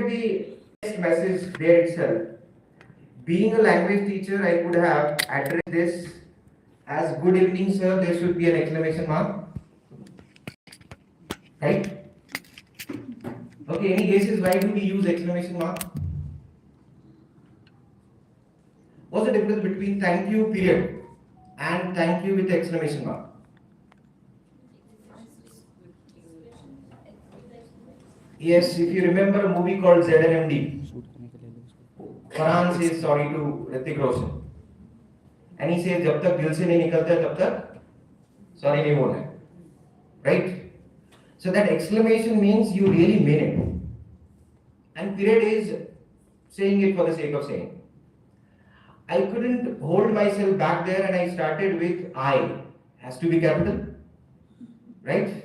at the text message there itself. Being a language teacher, I could have addressed this as good evening, sir. There should be an exclamation mark, right? Okay, any guesses why do we use exclamation mark? What's the difference between thank you period and thank you with exclamation mark? Yes, if you remember a movie called ZNMD, Farhan says sorry to Hrithik Roshan. And he says, जब तक दिल से नहीं निकलता है तब तक sorry नहीं बोलना है, right? So that exclamation means you really mean it. And period is saying it for the sake of saying. I couldn't hold myself back there and I started with I. Has to be capital, right?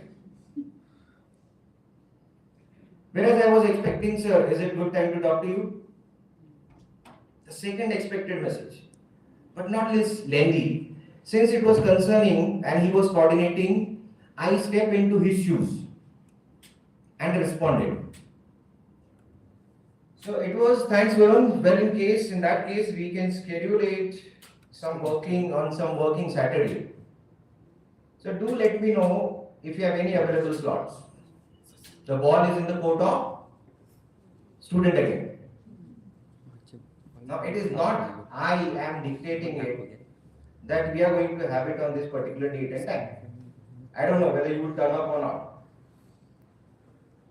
Whereas I was expecting, sir, is it good time to talk to you? The second expected message, but not less lengthy. Since it was concerning and he was coordinating, I stepped into his shoes and responded. So it was, thanks Varun. Well, in that case, we can schedule it some working Saturday. So do let me know if you have any available slots. The ball is in the court of student again. Now it is not I am dictating it that we are going to have it on this particular date and time. I don't know whether you will turn up or not.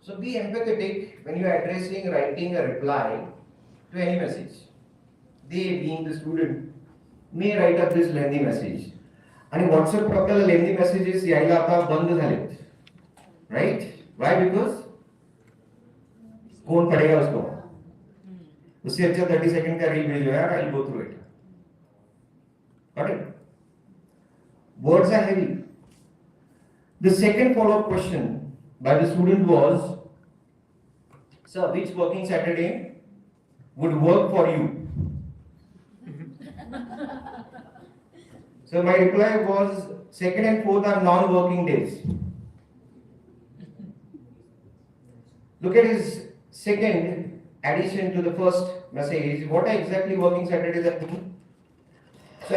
So be empathetic when you are writing a reply to any message. They, being the student, may write up this lengthy message. And WhatsApp पर आपल्याला lengthy messages यायला आता बंद झालेत, right? Why? Because कौन पढ़ेगा उसको? उससे अच्छा 30 सेकंड का रील भेजो यार, I'll go through it. Got it? Words are heavy. The second follow-up question by the student was, sir, which working Saturday would work for you? So my reply was, 2nd and 4th are non-working days. Look at his second addition to the first message. What are exactly working Saturdays are? So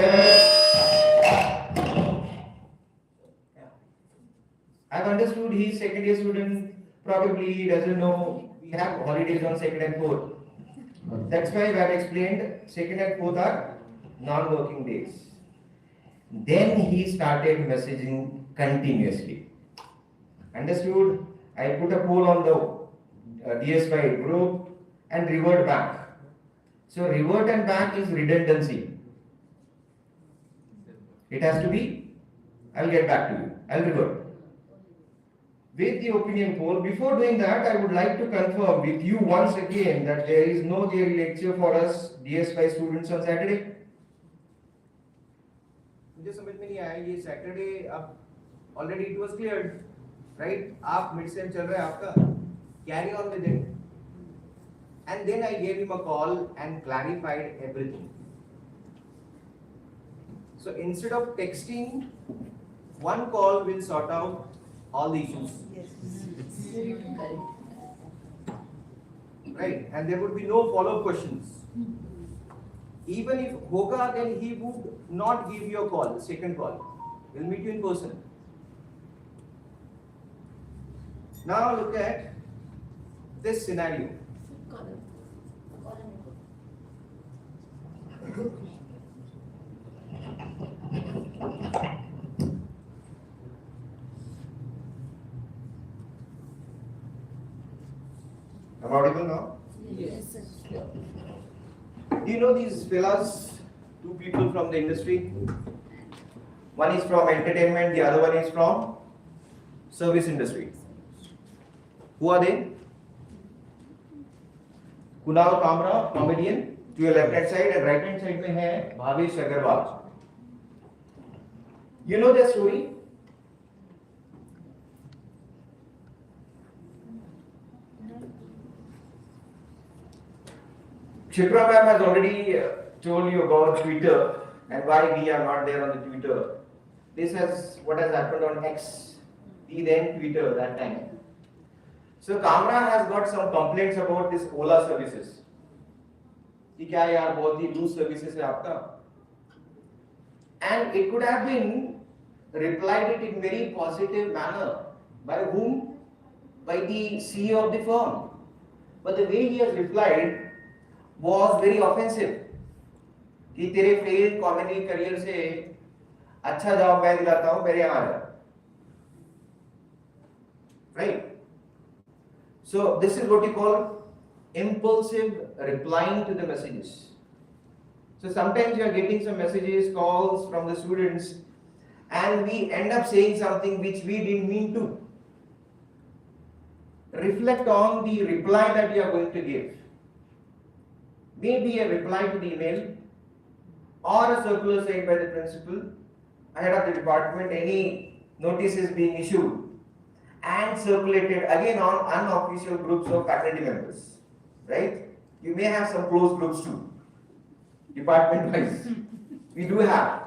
I've understood he's second year student, probably he doesn't know we have holidays on 2nd and 4th. That's why I've explained 2nd and 4th are non-working days. Then he started messaging continuously. Understood? I put a poll on the DSY group and revert back. So revert and back is redundancy. It has to be, I'll get back to you, I'll revert. With the opinion poll, before doing that, I would like to confirm with you once again that there is no theory lecture for us DSY students on Saturday. मुझे समझ में नहीं आया ये Saturday अब already it was cleared, right? आप mid sem चल रहा है आपका, carry on with it. And then I gave him a call and clarified everything. So instead of texting, one call will sort out all the issues. Yes. Right, and there would be no follow-up questions. Even if hoga, then he would not give you a call, second call. We'll meet you in person. Now look at this scenario. Am I audible now? Yes. Yeah. Do you know these fellas? Two people from the industry. One is from entertainment, the other one is from service industry. Who are they? Kunal Kamra, comedian, to your left hand side, and right hand side में है Bhavesh Agarwal. You know their story? Chitra ma'am has already told you about Twitter and why we are not there on the Twitter. This is what has happened on X, the then Twitter that time. So Kamra has got some complaints about this Ola services. कि क्या यार बहुत ही loose services है आपका. And it could have been replied it in very positive manner. By whom? By the CEO of the firm. But the way he has replied was very offensive. कि तेरे failed comedy career से अच्छा job मैं दिलाता हूँ मेरे यहाँ आ. Right? So this is what you call impulsive replying to the messages. So sometimes you are getting some messages, calls from the students, and we end up saying something which we didn't mean to. Reflect on the reply that you are going to give. Maybe a reply to the email or a circular sent by the principal, head of the department, any notices being issued and circulated again on unofficial groups of faculty members. Right? You may have some close groups too. Department wise, we do have,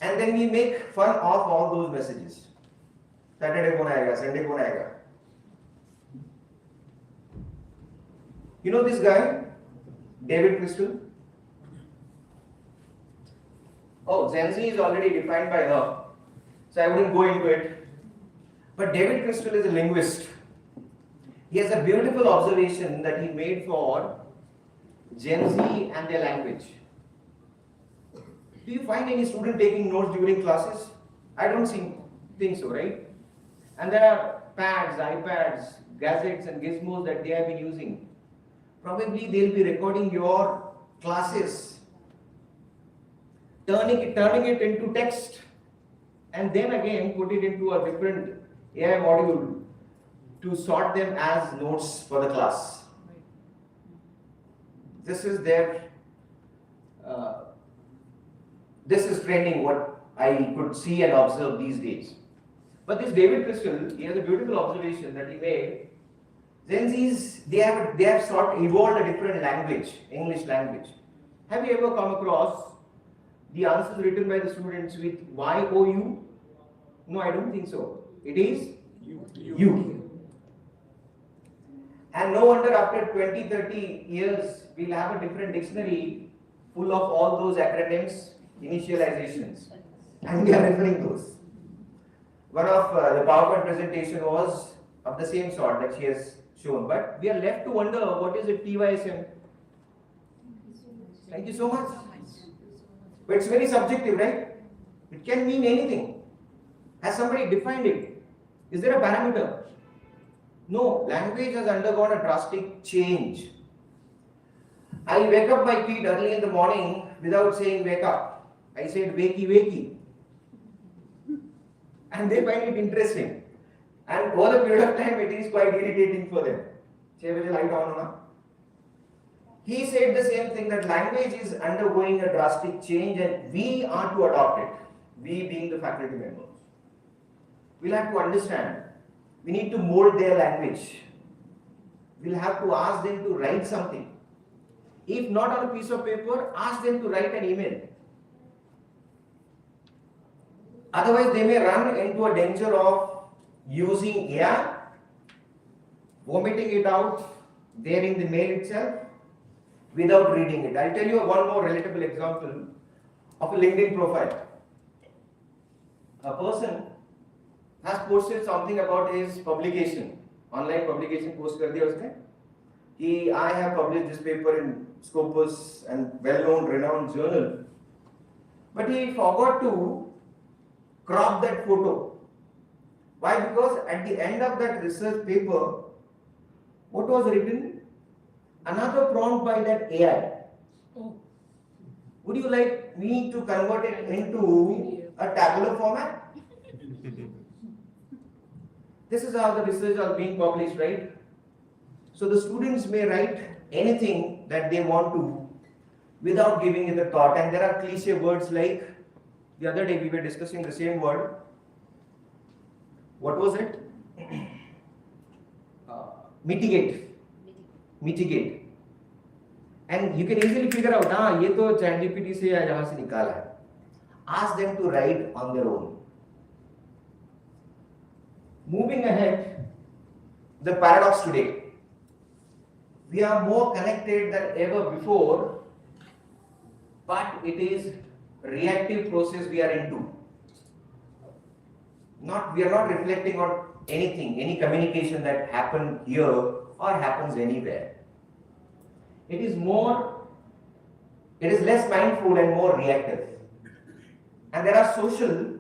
and then we make fun of all those messages. Saturday कौन आएगा, Sunday कौन आएगा? You know this guy, David Crystal? Oh, Gen Z is already defined by her, so I wouldn't go into it. But David Crystal is a linguist. He has a beautiful observation that he made for Gen Z and their language. Do you find any student taking notes during classes? I don't think so, right? And there are pads, iPads, gadgets and gizmos that they have been using. Probably they'll be recording your classes, turning it into text, and then again put it into a different AI module to sort them as notes for the class. This is their, this is trending, what I could see and observe these days. But this David Crystal, he has a beautiful observation that he made. Gen Zs, they have evolved a different language, English language. Have you ever come across the answers written by the students with YOU? No, I don't think so. It is you. And no wonder after 20, 30 years, we'll have a different dictionary full of all those acronyms, initializations. And we are referring those. One of the PowerPoint presentation was of the same sort that she has shown. But we are left to wonder, what is it TYSM? Thank you so much. But it's very subjective, right? It can mean anything. Has somebody defined it? Is there a parameter? No, language has undergone a drastic change. I wake up my kid early in the morning without saying wake up. I said wakey wakey. And they find it interesting. And over the period of time, it is quite irritating for them. 6 baje light on na. He said the same thing, that language is undergoing a drastic change and we are to adopt it. We being the faculty members. We'll have to understand. We need to mold their language. We'll have to ask them to write something. If not on a piece of paper, ask them to write an email. Otherwise, they may run into a danger of using AI, vomiting it out there in the mail itself without reading it. I'll tell you one more relatable example of a LinkedIn profile. A person has posted something about his publication, online publication post कर दिया उसने कि I have published this paper in Scopus and well-known, renowned journal. But he forgot to crop that photo. Why? Because at the end of that research paper, what was written? Another prompt by that AI. Oh. Would you like me to convert it into a tabular format? This is how the research are being published, right? So the students may write anything that they want to without giving it a thought. And there are cliche words like, the other day we were discussing the same word. What was it? Mitigate. Mitigate. And you can easily figure out, ये तो ChatGPT से या जहाँ से निकाला है. Ask them to write on their own. Moving ahead, the paradox today. We are more connected than ever before, but it is reactive process we are into. We are not reflecting on anything, any communication that happened here or happens anywhere. It is less mindful and more reactive. And there are social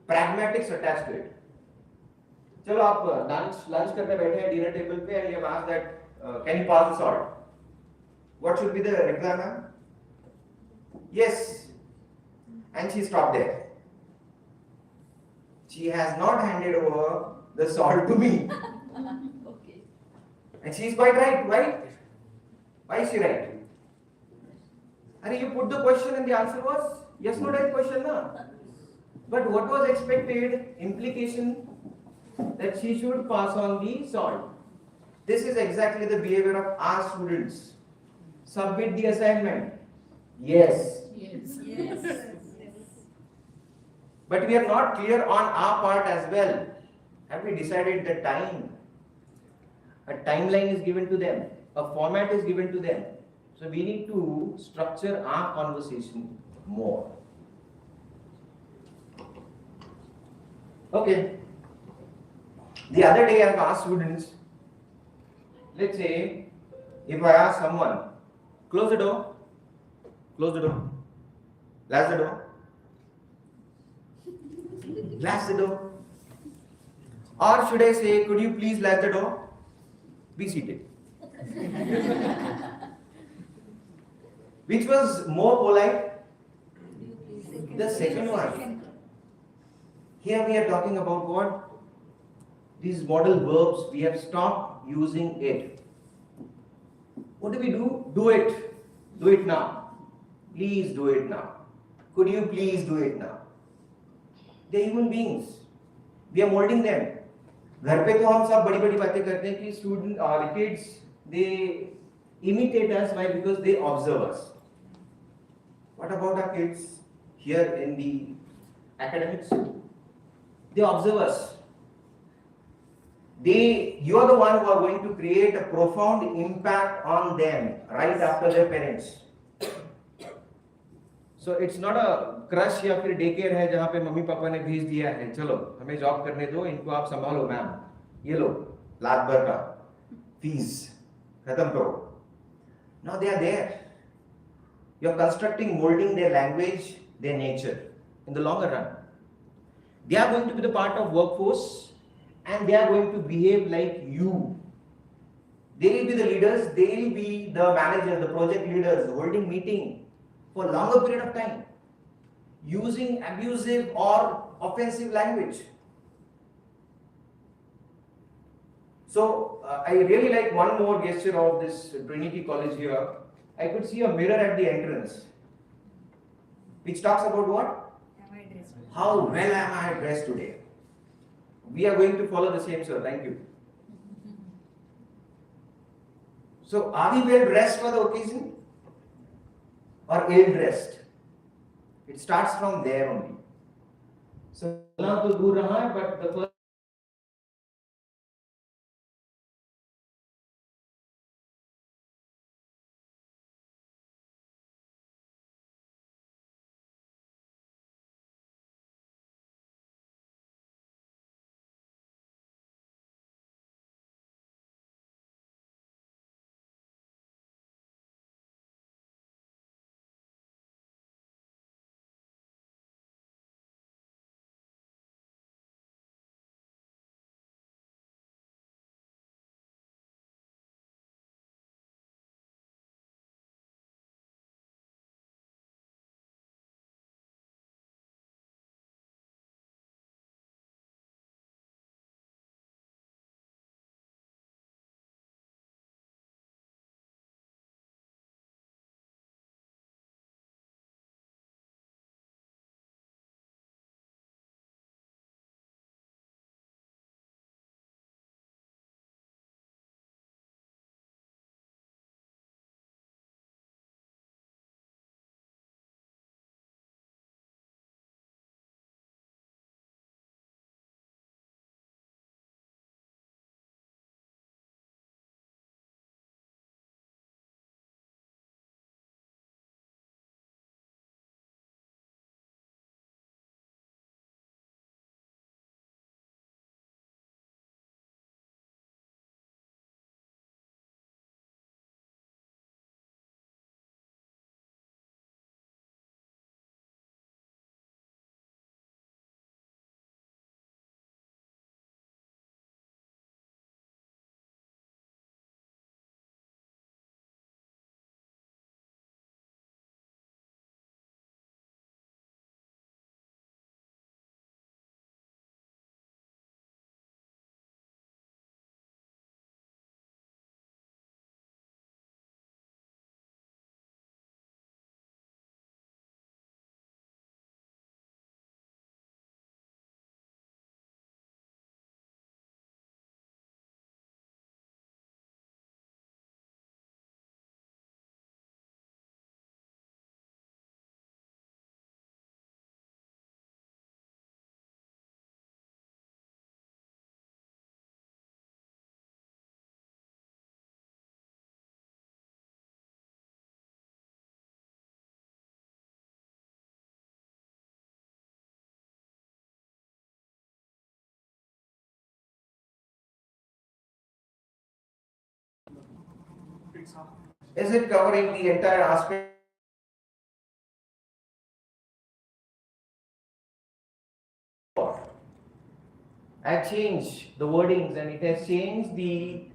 pragmatics attached to it. चलो आप lunch करने बैठे हैं dinner table पे and you have asked that can you pass the salt? What should be the reply, ma'am? Yes. And she stopped there. She has not handed over the salt to me. Okay. And she is quite right. Why? Why is she right? And you put the question and the answer was yes, no type question, na? But what was expected? Implication that she should pass on the salt. This is exactly the behavior of our students. Submit the assignment. Yes. Yes. Yes. But we are not clear on our part as well. Have we decided the time? A timeline is given to them. A format is given to them. So we need to structure our conversation more. Okay. The other day I have asked students, let's say, if I ask someone, close the door, latch the door, latch the door. Or should I say, could you please latch the door? Be seated. Which was more polite? The second one. Here we are talking about what? These modal verbs, we have stopped using it. What do? Do it. Do it now. Please do it now. Could you please do it now? They are human beings. We are molding them. घर पे तो हम सब बड़ी बड़ी बातें करते हैं कि student or kids they imitate us. Why? Because they observe us. What about our kids here in the academics? They observe us. You are the one who are going to create a profound impact on them right after their parents. So it's not a crush या फिर day care है जहाँ पे mummy papa ने भेज दिया है, चलो हमें जॉब करने दो, इनको आप संभालो मैम, ये लो लाख भर का फीस खत्म करो. Now they are there. You are constructing, molding their language, their nature in the longer run. They are going to be the part of workforce and they are going to behave like you. They will be the leaders, they will be the managers, the project leaders holding meeting for a longer period of time, using abusive or offensive language. So I really like one more gesture of this Trinity College here. I could see a mirror at the entrance, which talks about what? How well am I dressed today? We are going to follow the same, sir. Thank you. So, are we well dressed for the occasion or ill dressed? It starts from there only. So, तो दूर रहा है, but the first Is it covering the entire aspect? I changed the wordings and it has changed the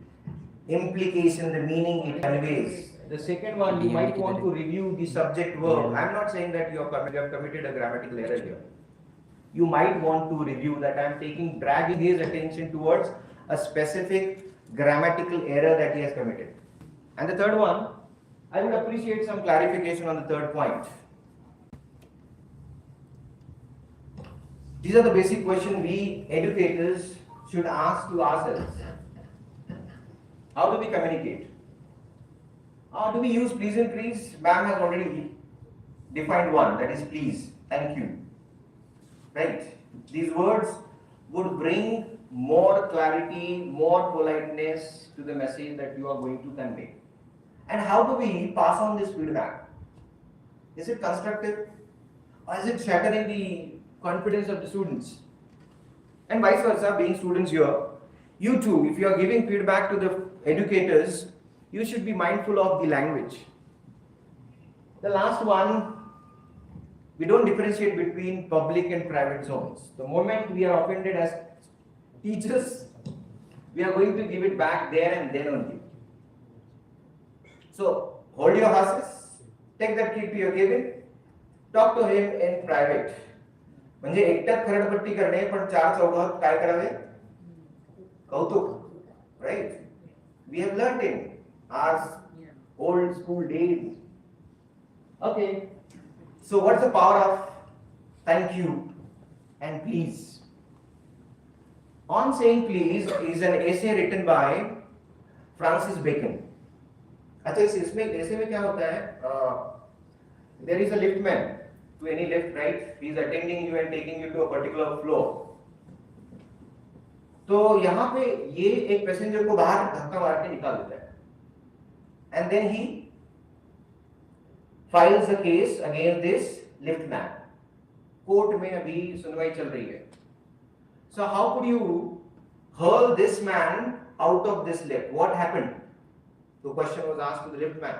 implication, the meaning it conveys. The second one, you might want to review the subject verb. I'm not saying that you have committed a grammatical error here. You might want to review that I'm dragging his attention towards a specific grammatical error that he has committed. And the third one, I would appreciate some clarification on the third point. These are the basic questions we educators should ask to ourselves. How do we communicate? How do we use pleasantries? Ma'am has already defined one, that is please, thank you. Right? These words would bring more clarity, more politeness to the message that you are going to convey. And how do we pass on this feedback? Is it constructive? Or is it shattering the confidence of the students? And vice versa, being students here, you too, if you are giving feedback to the educators, you should be mindful of the language. The last one, we don't differentiate between public and private zones. The moment we are offended as teachers, we are going to give it back there and then only. So, hold your horses, take that kid to your cabin, talk to him in private. म्हणजे एकट्यात खरडपट्टी करणे पण चार चौघात काय करावे कौतुक, right? We have learned in our old school days. Okay, so what's the power of thank you and please? On saying please is an essay written by Francis Bacon. अच्छा इसमें ऐसे में क्या होता है? There is a liftman to any left, right? He is attending you and taking you to a particular floor. तो यहाँ पे ये एक पैसेंजर को बाहर धक्का मार के निकाल देता है, and then he files a case against this liftman. Court में अभी सुनवाई चल रही है. So how could you hurl this man out of this lift? What happened? The question was asked to the liftman,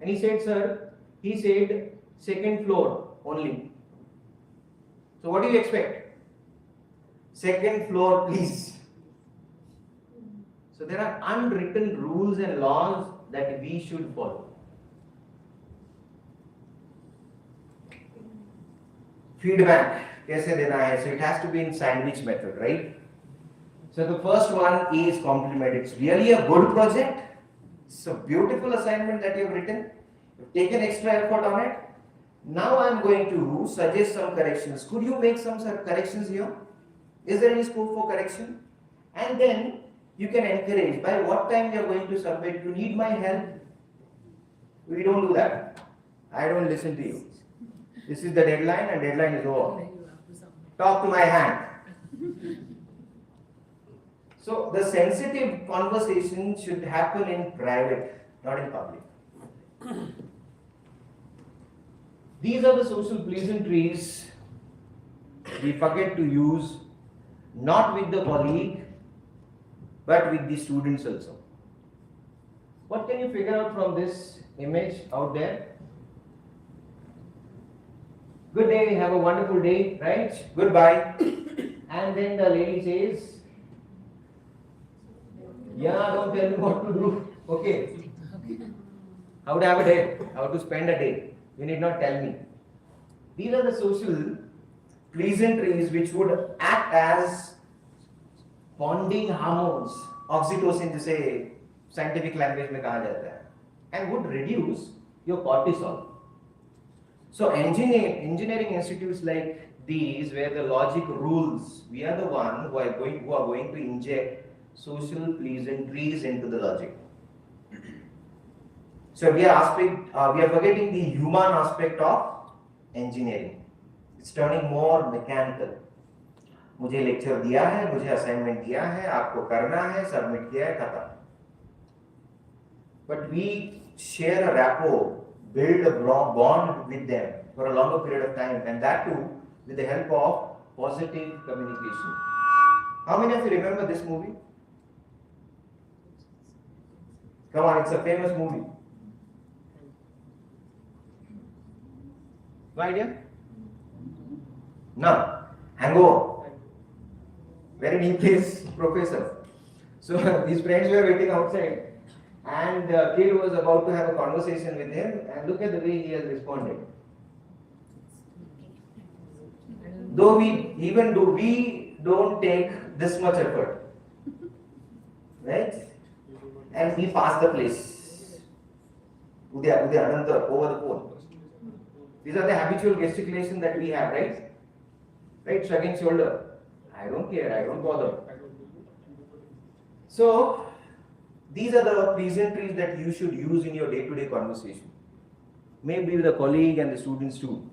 and he said, "Sir," he said, "second floor only." So what do you expect? Second floor, please. So there are unwritten rules and laws that we should follow. Feedback कैसे देना है? So it has to be in sandwich method, right? So the first one is compliment. It's really a good project. It's a beautiful assignment that you've written. You've taken extra effort on it. Now I'm going to suggest some corrections. Could you make some corrections here? Is there any scope for correction? And then you can encourage. By what time you are going to submit? You need my help? We don't do that. I don't listen to you. This is the deadline and deadline is over. Talk to my hand. So the sensitive conversation should happen in private, not in public. These are the social pleasantries we forget to use, not with the colleague, but with the students also. What can you figure out from this image out there? Good day, have a wonderful day, right? Goodbye. And then the lady says, yeah, don't tell me what to do. Okay. How to have a day, how to spend a day. You need not tell me. These are the social pleasantries which would act as bonding hormones, oxytocin जिसे scientific language में कहा जाता है, and would reduce your cortisol. So engineering institutes like these, where the logic rules, we are the one who are going to inject social pleasantries into the logic. So we are forgetting the human aspect of engineering. It's turning more mechanical. मुझे lecture दिया है, मुझे assignment दिया है, आपको करना है, submit किया है, खत्म. But we share a rapport, build a bond with them for a longer period of time, and that too with the help of positive communication. How many of you remember this movie? Come on, it's a famous movie. No idea? No. Hangover. Where he plays professor. So his friends were waiting outside, and the kid was about to have a conversation with him, and look at the way he has responded. Though we don't take this much effort, right? And we pass the place. Udya, Ananta, over the phone. These are the habitual gesticulation that we have, right? Right, shrugging shoulder. I don't care, I don't bother. So, these are the pleasantries that you should use in your day-to-day conversation. Maybe with a colleague and the students too.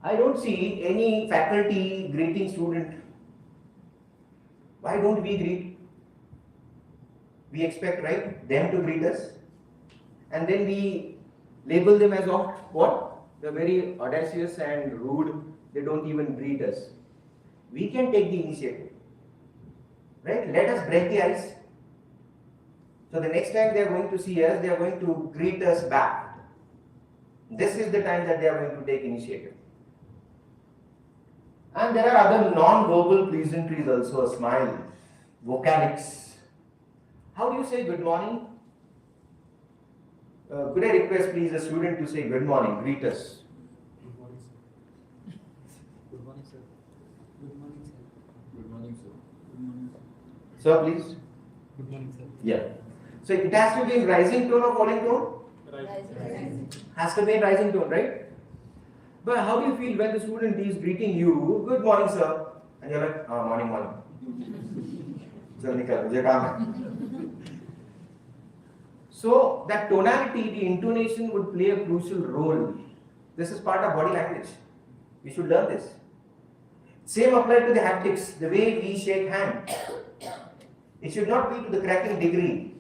I don't see any faculty greeting student. Why don't we greet? We expect, right, them to greet us. And then we label them as what? They're very audacious and rude. They don't even greet us. We can take the initiative. Right? Let us break the ice. So the next time they are going to see us, they are going to greet us back. This is the time that they are going to take initiative. And there are other non-verbal pleasantries also, a smile, vocalics. How do you say good morning? Could I request please a student to say good morning, greet us. Good morning, sir. Good morning, sir. Good morning, sir. Good morning, sir. Good morning, sir. Sir, please. Good morning, sir. Yeah. So it has to be in rising tone or falling tone? Rising. Has to be in rising tone, right? But how do you feel when the student is greeting you, good morning, sir, and you're like, morning, morning. Chal nikal, mujhe kaam hai. So that tonality, the intonation would play a crucial role. This is part of body language. We should learn this. Same applied to the haptics, the way we shake hand. It should not be to the cracking degree,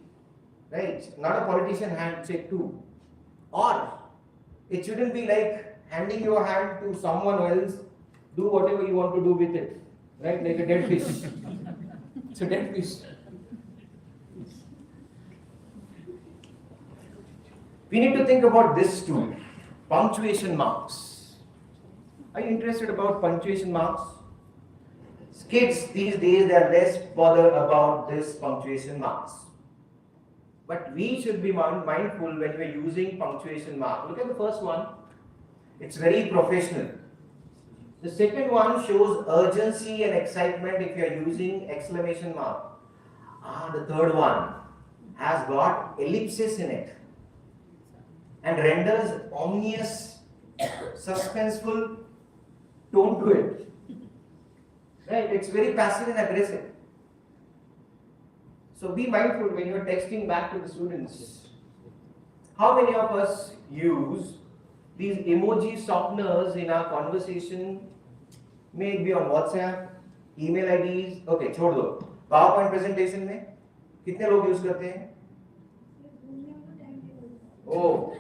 right? Not a politician handshake too. Or it shouldn't be like handing your hand to someone else, do whatever you want to do with it, right? Like a dead fish. It's a dead fish. We need to think about this too. Punctuation marks. Are you interested about punctuation marks? Kids these days, they are less bothered about this punctuation marks. But we should be mindful when we are using punctuation mark. Look at the first one. It's very professional. The second one shows urgency and excitement if you are using exclamation mark. The third one has got ellipsis in it and renders ominous, suspenseful tone to it. Right? It's very passive and aggressive. So be mindful when you are texting back to the students. How many of us use these emoji softeners in our conversation? Maybe on WhatsApp, email IDs. Okay, छोड़ दो. PowerPoint presentation में कितने लोग use करते हैं? Oh.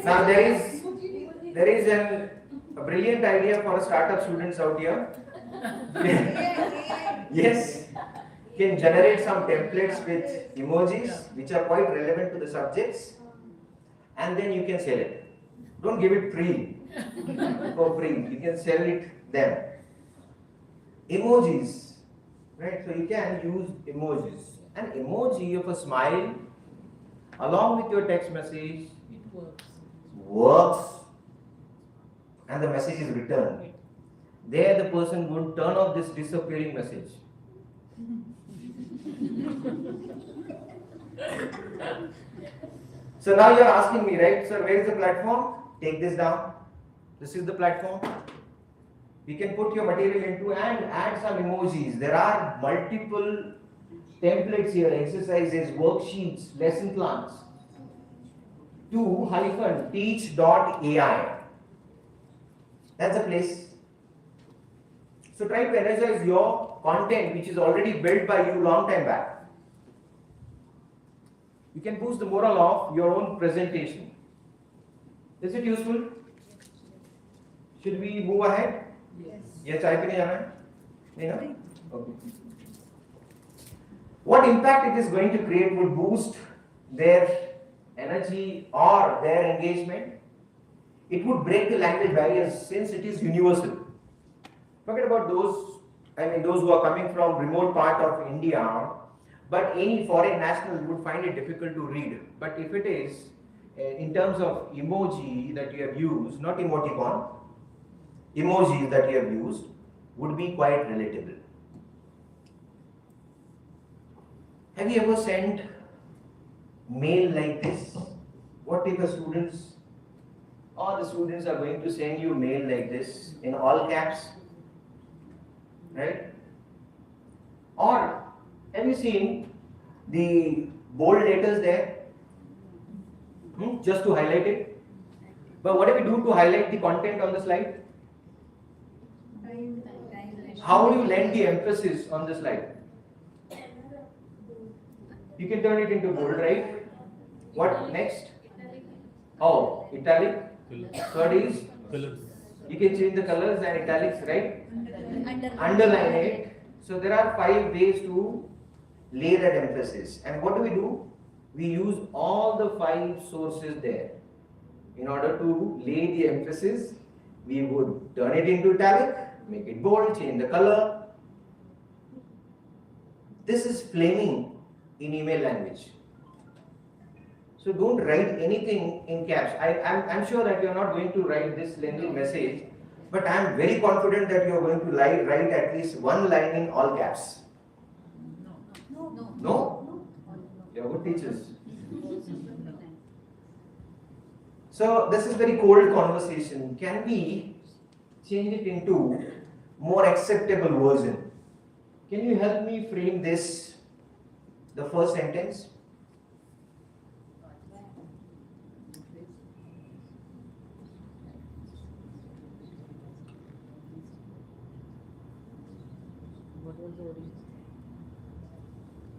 Now there is a brilliant idea for startup students out here. Yes, can generate some templates with emojis which are quite relevant to the subjects, and then you can sell it. Don't give it free for free. You can sell it then. Emojis, right? So you can use emojis. An emoji of a smile along with your text message works, and the message is returned. There the person would turn off this disappearing message. So now you are asking me, right, sir, where is the platform? Take this down. This is the platform. You can put your material into and add some emojis. There are multiple templates here, exercises, worksheets, lesson plans. To-teach.ai. That's the place. So try to energize your content which is already built by you long time back. You can boost the morale of your own presentation. Is it useful? Should we move ahead? Yes. Yes, I can. You know? Okay. What impact it is going to create would boost their energy or their engagement. It would break the language barriers since it is universal. Forget about those, those who are coming from remote part of India, but any foreign national would find it difficult to read. But if it is, in terms of emoji that you have used, not emoticon, emojis that you have used, would be quite relatable. Have you ever sent mail like this? What if the students are going to send you mail like this in all caps? Right? Or have you seen the bold letters there? Just to highlight it. But what do we do to highlight the content on the slide? How do you lend the emphasis on the slide? You can turn it into bold, right? What next? Oh, italic. Third is Colors. you can change the colors and italics, right? Underline it. So there are 5 ways to lay that emphasis. And what do? We use all the 5 sources there. In order to lay the emphasis, we would turn it into italic, make it bold, change the color. This is flaming in email language. So don't write anything in caps. I'm sure that you are not going to write this lengthy message, but I am very confident that you are going to write at least one line in all caps. No? You are good teachers. So this is very cold conversation. Can we change it into more acceptable version? Can you help me frame this, the first sentence?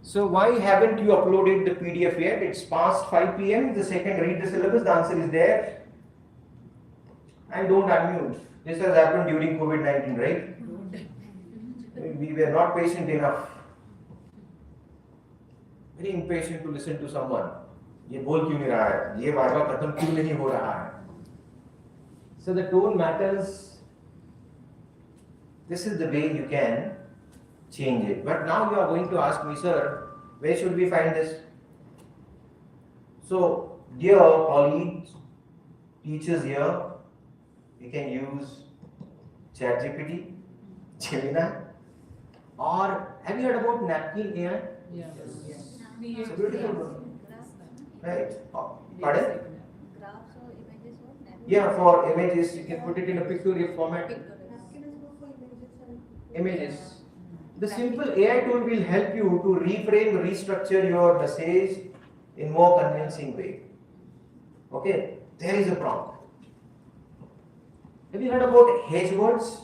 So why haven't you uploaded the PDF yet? It's past 5 p.m. The second read the syllabus, the answer is there. And don't unmute. This has happened during COVID-19, right? We were not patient enough. Very impatient to listen to someone. ये बोल क्यों नहीं रहा है? ये बार बार खत्म क्यों नहीं हो रहा है? So the tone matters. This is the way you can change it. But now you are going to ask me, sir, where should we find this? So, dear colleagues, teachers here, you can use ChatGPT, Gemini, or have you heard about napkin AI? Yes. It's a beautiful one. Right? Pardon? Yeah, for images, you can put it in a pictorial format. Images. The simple AI tool will help you to reframe, restructure your message in more convincing way. Okay, there is a prompt. Have you heard about hedge words?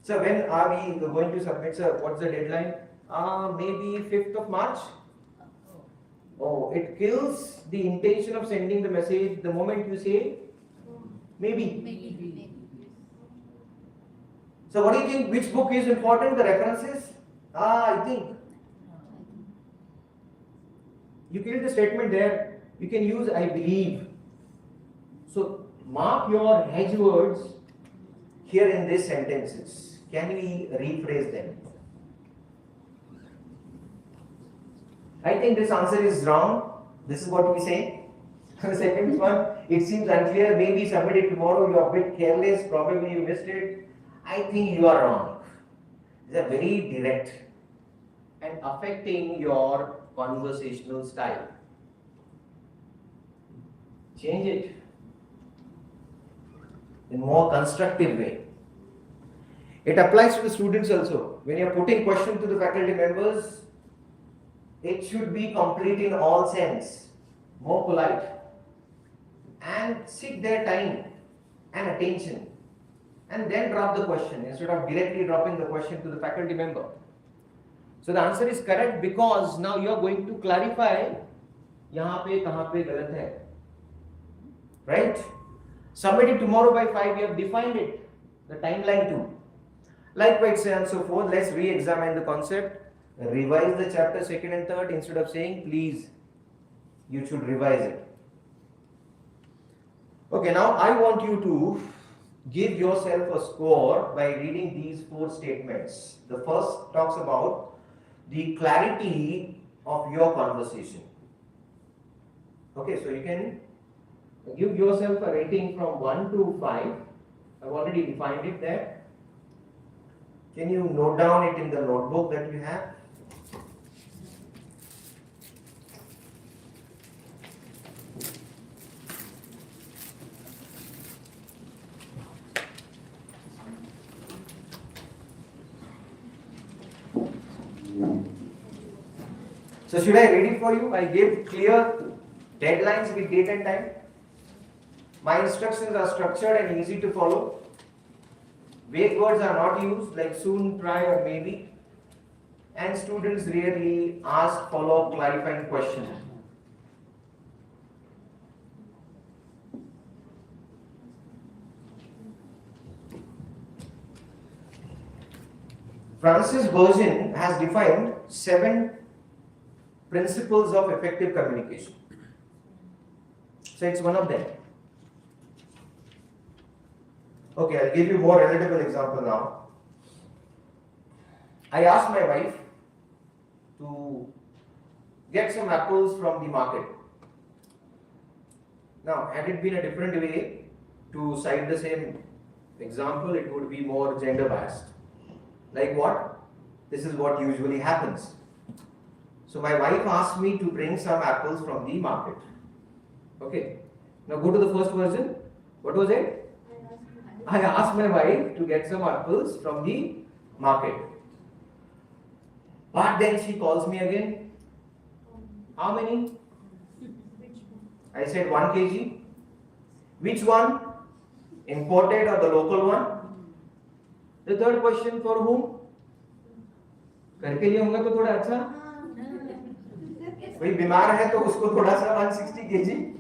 So when are we going to submit, sir? What's the deadline? Maybe 5th of March. Oh, it kills the intention of sending the message the moment you say maybe. So what do you think? Which book is important? The references? I think. You kill the statement there. You can use I believe. So mark your hedge words here in these sentences. Can we rephrase them? I think this answer is wrong. This is what we say. The second one, it seems unclear. Maybe submit it tomorrow. You are a bit careless. Probably you missed it. I think you are wrong. These are very direct and affecting your conversational style. Change it in more constructive way. It applies to the students also. When you are putting questions to the faculty members, it should be complete in all sense, more polite, and seek their time and attention, and then drop the question instead of directly dropping the question to the faculty member. So the answer is correct because now you are going to clarify यहाँ पे कहाँ पे गलत है, right? Submit it tomorrow by 5. You have defined it, the timeline too. Likewise, so on and so forth. Let's re-examine the concept. Revise the chapter 2nd and 3rd. Instead of saying please, you should revise it. Okay, now I want you to give yourself a score by reading these 4 statements. The first talks about the clarity of your conversation. Okay, so you can give yourself a rating from 1 to 5. I've already defined it there. Can you note down it in the notebook that you have? So should I read it for you? I gave clear deadlines with date and time. My instructions are structured and easy to follow. Vague words are not used like soon, try or maybe. And students rarely ask follow-up clarifying questions. Francis Version has defined 7 principles of effective communication. So it's one of them. Okay, I'll give you more relatable example now. I asked my wife to get some apples from the market. Now, had it been a different way to cite the same example, it would be more gender biased. Like what? This is what usually happens. So my wife asked me to bring some apples from the market. Okay. Now go to the first version. What was it? I asked my wife to get some apples from the market. But then she calls me again. How many? I said 1 kg. Which one? Imported or the local one? The third question, for whom? घर के लिए होगा तो थोड़ा अच्छा, कोई बीमार है तो उसको थोड़ा सा 160 kg.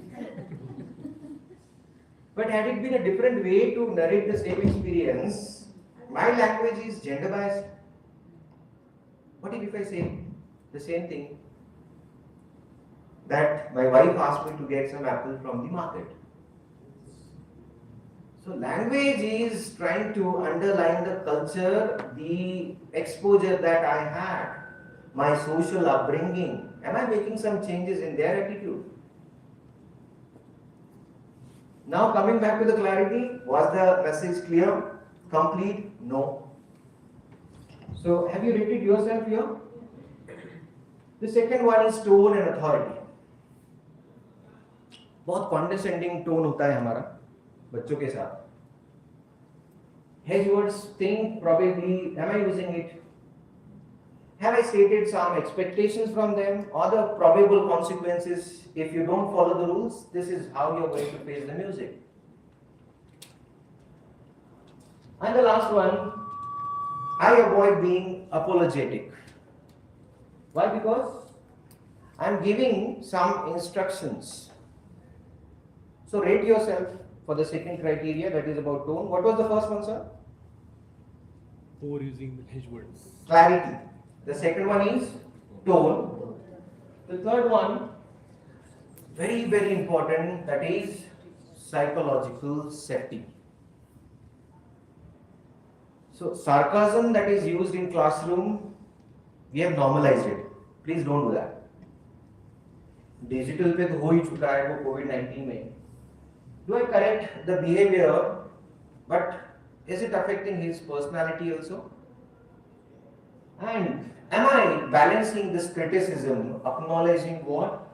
But had it been a different way to narrate the same experience, my language is gender biased. What if I say the same thing? That my wife asked me to get some apples from the market. So language is trying to underline the culture, the exposure that I had, my social upbringing. Am I making some changes in their attitude? Now coming back to the clarity, was the message clear, complete? No. So have you rated yourself here? The second one is tone and authority. बहुत condescending tone होता है हमारा बच्चों के साथ. His words think probably, am I using it? Have I stated some expectations from them or the probable consequences if you don't follow the rules? This is how you're going to face the music. And the last one, I avoid being apologetic. Why? Because I'm giving some instructions. So rate yourself for the second criteria, that is about tone. What was the first one, sir? Over using hedge words. Clarity. The second one is tone. The third one, very, very important, that is psychological safety. So sarcasm that is used in classroom, we have normalized it. Please don't do that. Digital पे तो हो ही चुका है वो COVID-19 में. Do I correct the behavior, but is it affecting his personality also? And am I balancing this criticism, acknowledging what?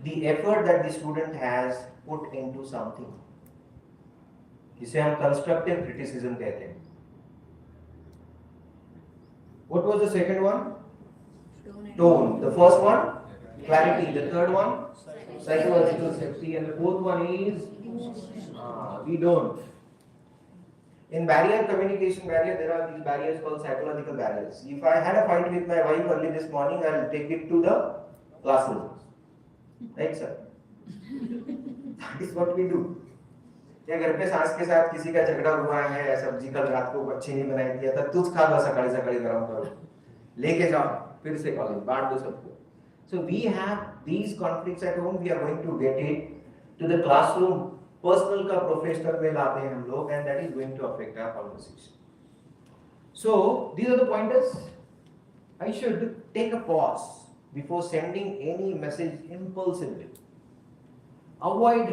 The effort that the student has put into something. इसे हम constructive criticism कहते हैं. What was the second one? Tone. The first one? Clarity. The third one? Psychological safety. And the fourth one is we don't. In barrier, communication barrier, there are these barriers called psychological barriers. If I had a fight with my wife early this morning, I'll take it to the classroom. Right, sir? That is what we do. या घर पे सास के साथ किसी का झगड़ा हुआ है, सब्जी कल रात को अच्छी नहीं बनाई थी, तर तूच खा लो सकाळी सकाळी गरम करो, लेके जाओ फिर से कॉलेज बांट दो सबको. So we have these conflicts at home. We are going to get it to the classroom. Personal का professional में लाते हैं हम लोग, and that is going to affect our conversation. So these are the pointers. I should take a pause before sending any message impulsively. Avoid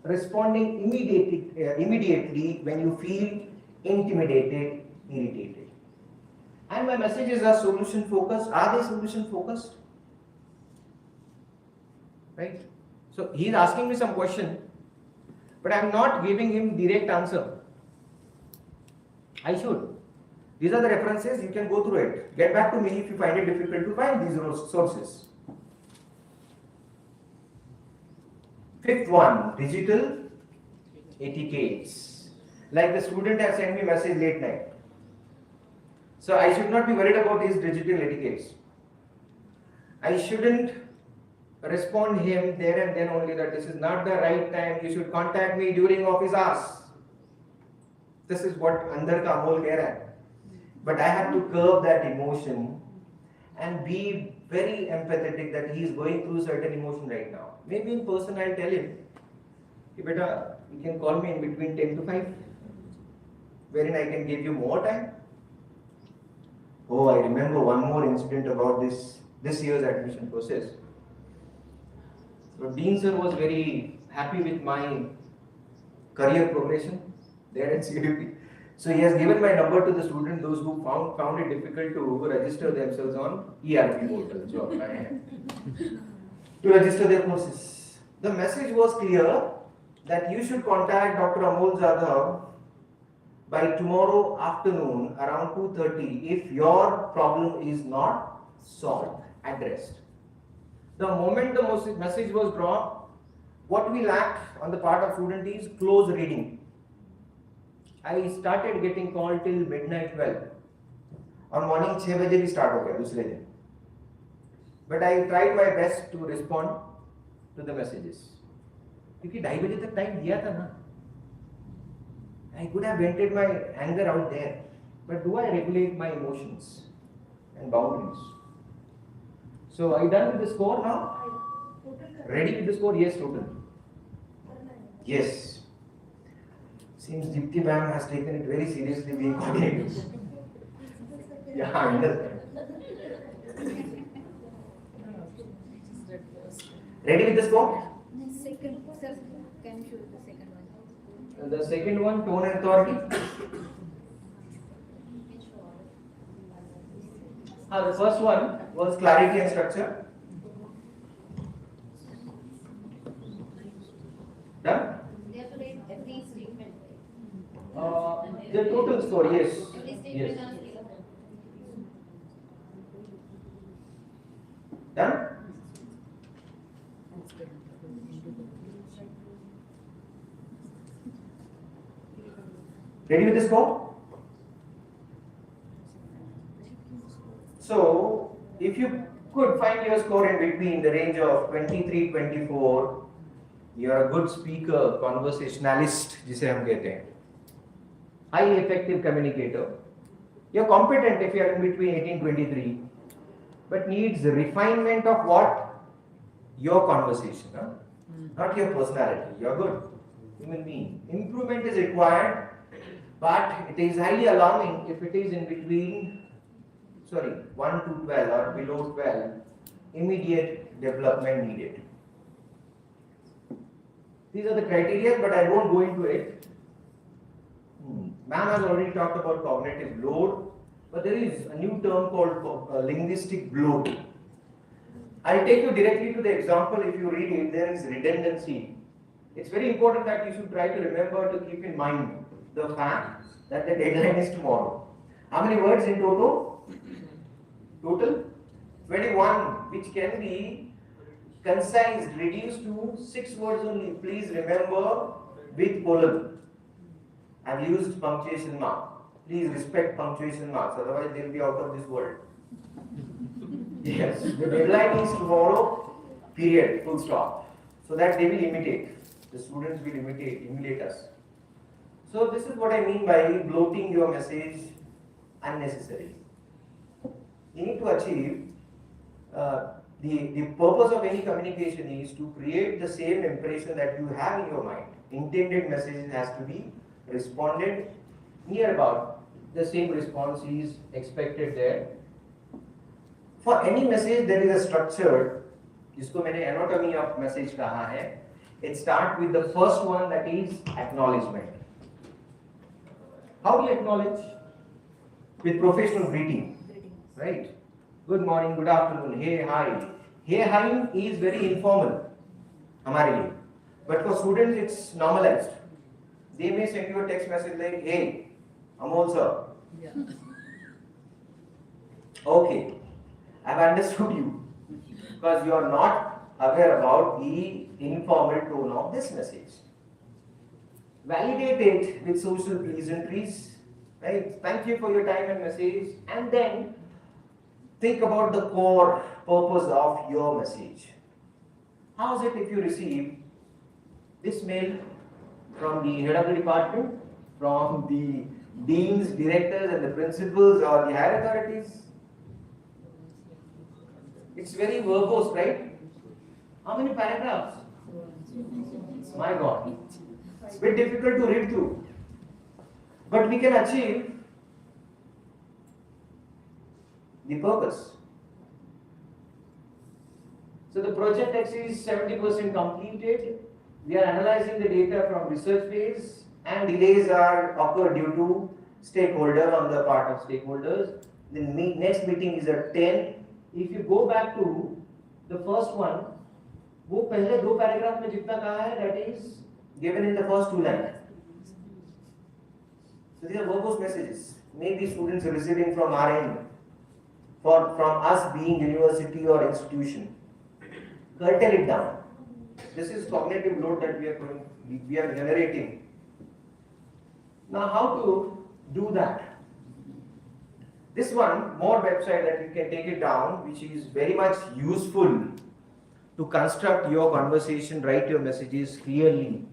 responding immediately when you feel intimidated, irritated. And my messages are solution focused. Are they solution focused? Right? So he is asking me some question, but I am not giving him direct answer. I should. These are the references, you can go through it. Get back to me if you find it difficult to find these sources. Fifth one, digital etiquettes. Like the student has sent me message late night. So I should not be worried about these digital etiquettes. I shouldn't respond him there and then only that this is not the right time, you should contact me during office hours. This is what अंदर का अमोल कह रहा है. But I have to curb that emotion and be very empathetic that he is going through certain emotion right now. Maybe in person I'll tell him, beta, you can call me in between 10 to 5, wherein I can give you more time. Oh, I remember one more incident about this year's admission process. So Dean sir was very happy with my career progression there at CDP. So he has given my number to the student, those who found it difficult to register themselves on ERP portal. To register their courses. The message was clear that you should contact Dr. Amol Jadhav by tomorrow afternoon around 2:30 if your problem is not solved, addressed. The moment the message was dropped, what we lacked on the part of student is close reading. I started getting called till midnight 12. On morning 6 बजे भी start हो गया दूसरे दिन. But I tried my best to respond to the messages. क्योंकि 2:30 बजे तक time दिया था ना. I could have vented my anger out there. But do I regulate my emotions and boundaries? So are you done with the score now? Ready with the score? Yes, total. Yes. Seems Dipti ma'am has taken it very seriously being coordinated. Yeah, I understand. Ready with the score? Second, sir, can you show the second one? The second one, tone and authority. The first one was clarity and structure. Done? They have to write every statement. The total score, yes. Every statement Yes. on a scale of 1. Done? Ready with the score? So, if you could find your score in between the range of 23-24, you are a good speaker, conversationalist, जिसे हम कहते हैं, highly effective communicator. You are competent if you are in between 18-23, but needs refinement of what? Your conversation, huh? Not your personality. You are good human being. Improvement is required, but it is highly alarming if it is in between 1 to 12 or below 12, immediate development needed. These are the criteria, but I won't go into it. Ma'am has already talked about cognitive load, but there is a new term called linguistic bloat. I'll take you directly to the example. If you read it, there is redundancy. It's very important that you should try to remember to keep in mind the fact that the deadline is tomorrow. How many words in total? Total 21, which can be concise, reduced to 6 words only. Please remember with colon. I've used punctuation mark. Please respect punctuation marks, otherwise they'll be out of this world. Yes, the deadline is tomorrow, period, full stop. So that they will imitate. The students will emulate us. So this is what I mean by bloating your message unnecessarily. You need to achieve the purpose of any communication is to create the same impression that you have in your mind. Intended message has to be responded near about the same response is expected there. For any message there is a structure, जिसको मैंने anatomy of message कहा है. It starts with the first one, that is acknowledgement. How do you acknowledge? With professional greeting, right? Good morning, good afternoon, hey, hi. Hey, hi is very informal, हमारे लिए. But for students, it's normalized. They may send you a text message like, hey, Amol sir. Yeah. Okay, I've understood you. Because you are not aware about the informal tone of this message. Validate it with social pleasantries, right? Thank you for your time and message, and then think about the core purpose of your message. How is it if you receive this mail from the head of the department, from the deans, directors, and the principals or the higher authorities? It's very verbose, right? How many paragraphs? My God. It's a bit difficult to read through. But we can achieve the purpose. So the project X is 70% completed. We are analyzing the data from research phase, and delays are occurred due to stakeholder on the part of stakeholders. The next meeting is at 10. If you go back to the first one, वो पहले दो paragraph में जितना कहा है, that is given in the first two lines. So these are verbose messages. Maybe students are receiving from our end, from us being university or institution. Curtail it down. This is cognitive load that we are generating. Now, how to do that? This one more website that you can take it down, which is very much useful to construct your conversation, write your messages clearly.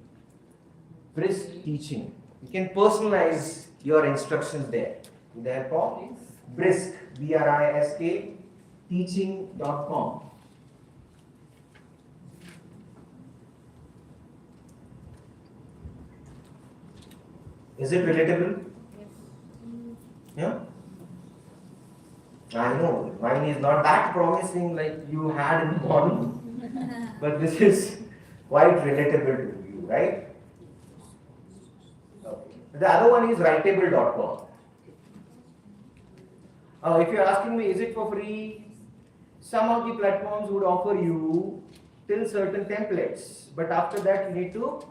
Brisk teaching. You can personalize your instructions there. Therefore, brisk, B-R-I-S-K, teaching.com. Is it relatable? Yeah? I know, mine is not that promising like you had in the morning, but this is quite relatable to you, right? Okay. The other one is writable.com. If you're asking me, is it for free? Some of the platforms would offer you till certain templates, but after that you need to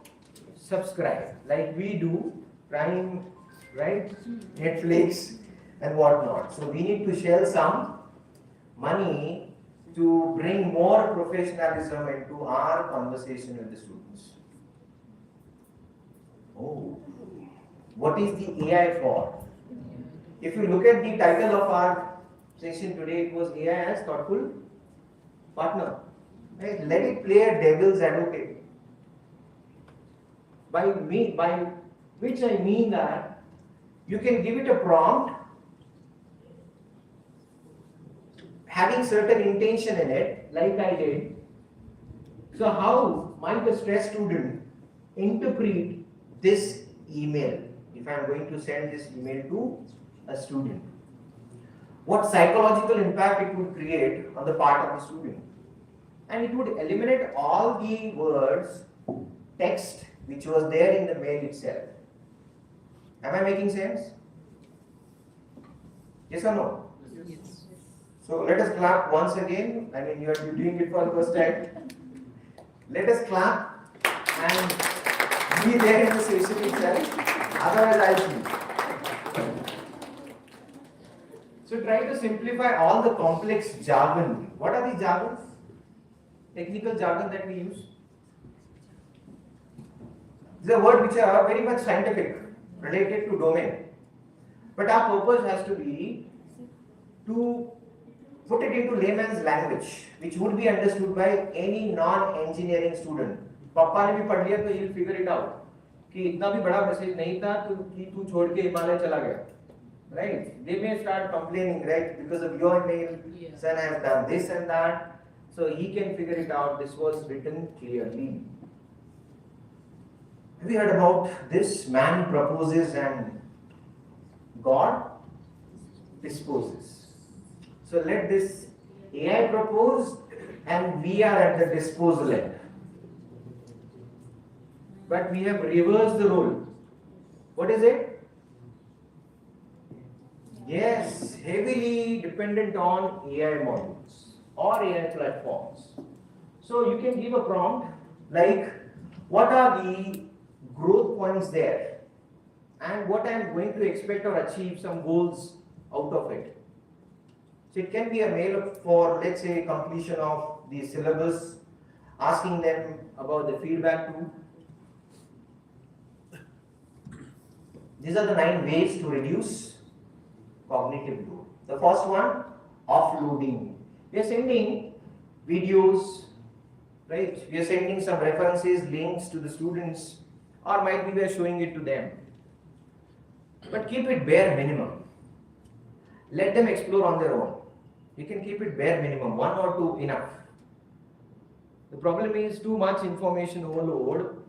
subscribe, like we do, Prime, right? Netflix and whatnot. So we need to shell some money to bring more professionalism into our conversation with the students. Oh, what is the AI for? If you look at the title of our session today, it was AI as thoughtful partner. Right? Let it play a devil's advocate. By which I mean that you can give it a prompt having certain intention in it, like I did. So how might a stressed student interpret this email if I am going to send this email to a student? What psychological impact it would create on the part of the student? And it would eliminate all the words, text which was there in the mail itself. Am I making sense? Yes or no? Yes. So let us clap once again. I mean, you are doing it for the first time. Let us clap and be there in the session itself. Otherwise, I'll see. So try to simplify all the complex jargon. What are the jargons? Technical jargon that we use. These are words which are very much scientific, related to domain. But our purpose has to be to put it into layman's language, which would be understood by any non-engineering student. Papa ne bhi padh liya, so he'll figure it out. कि इतना भी बड़ा message नहीं था कि तू छोड़ के हिमालय चला गया, right? They may start complaining, right? Because of your mail, son has done this and that. So he can figure it out. This was written clearly. Have you heard about this? Man proposes and God disposes. So let this AI propose and we are at the disposal end. But we have reversed the role. What is it? Yes, heavily dependent on AI models or AI platforms. So you can give a prompt like, what are the growth points there and what I am going to expect or achieve some goals out of it. So it can be a mail for, let's say, completion of the syllabus, asking them about the feedback too. These are the 9 ways to reduce cognitive load. The first one, offloading. We are sending videos, right? We are sending some references, links to the students, or might be we are showing it to them. But keep it bare minimum. Let them explore on their own. You can keep it bare minimum, 1 or 2 enough. The problem is too much information overload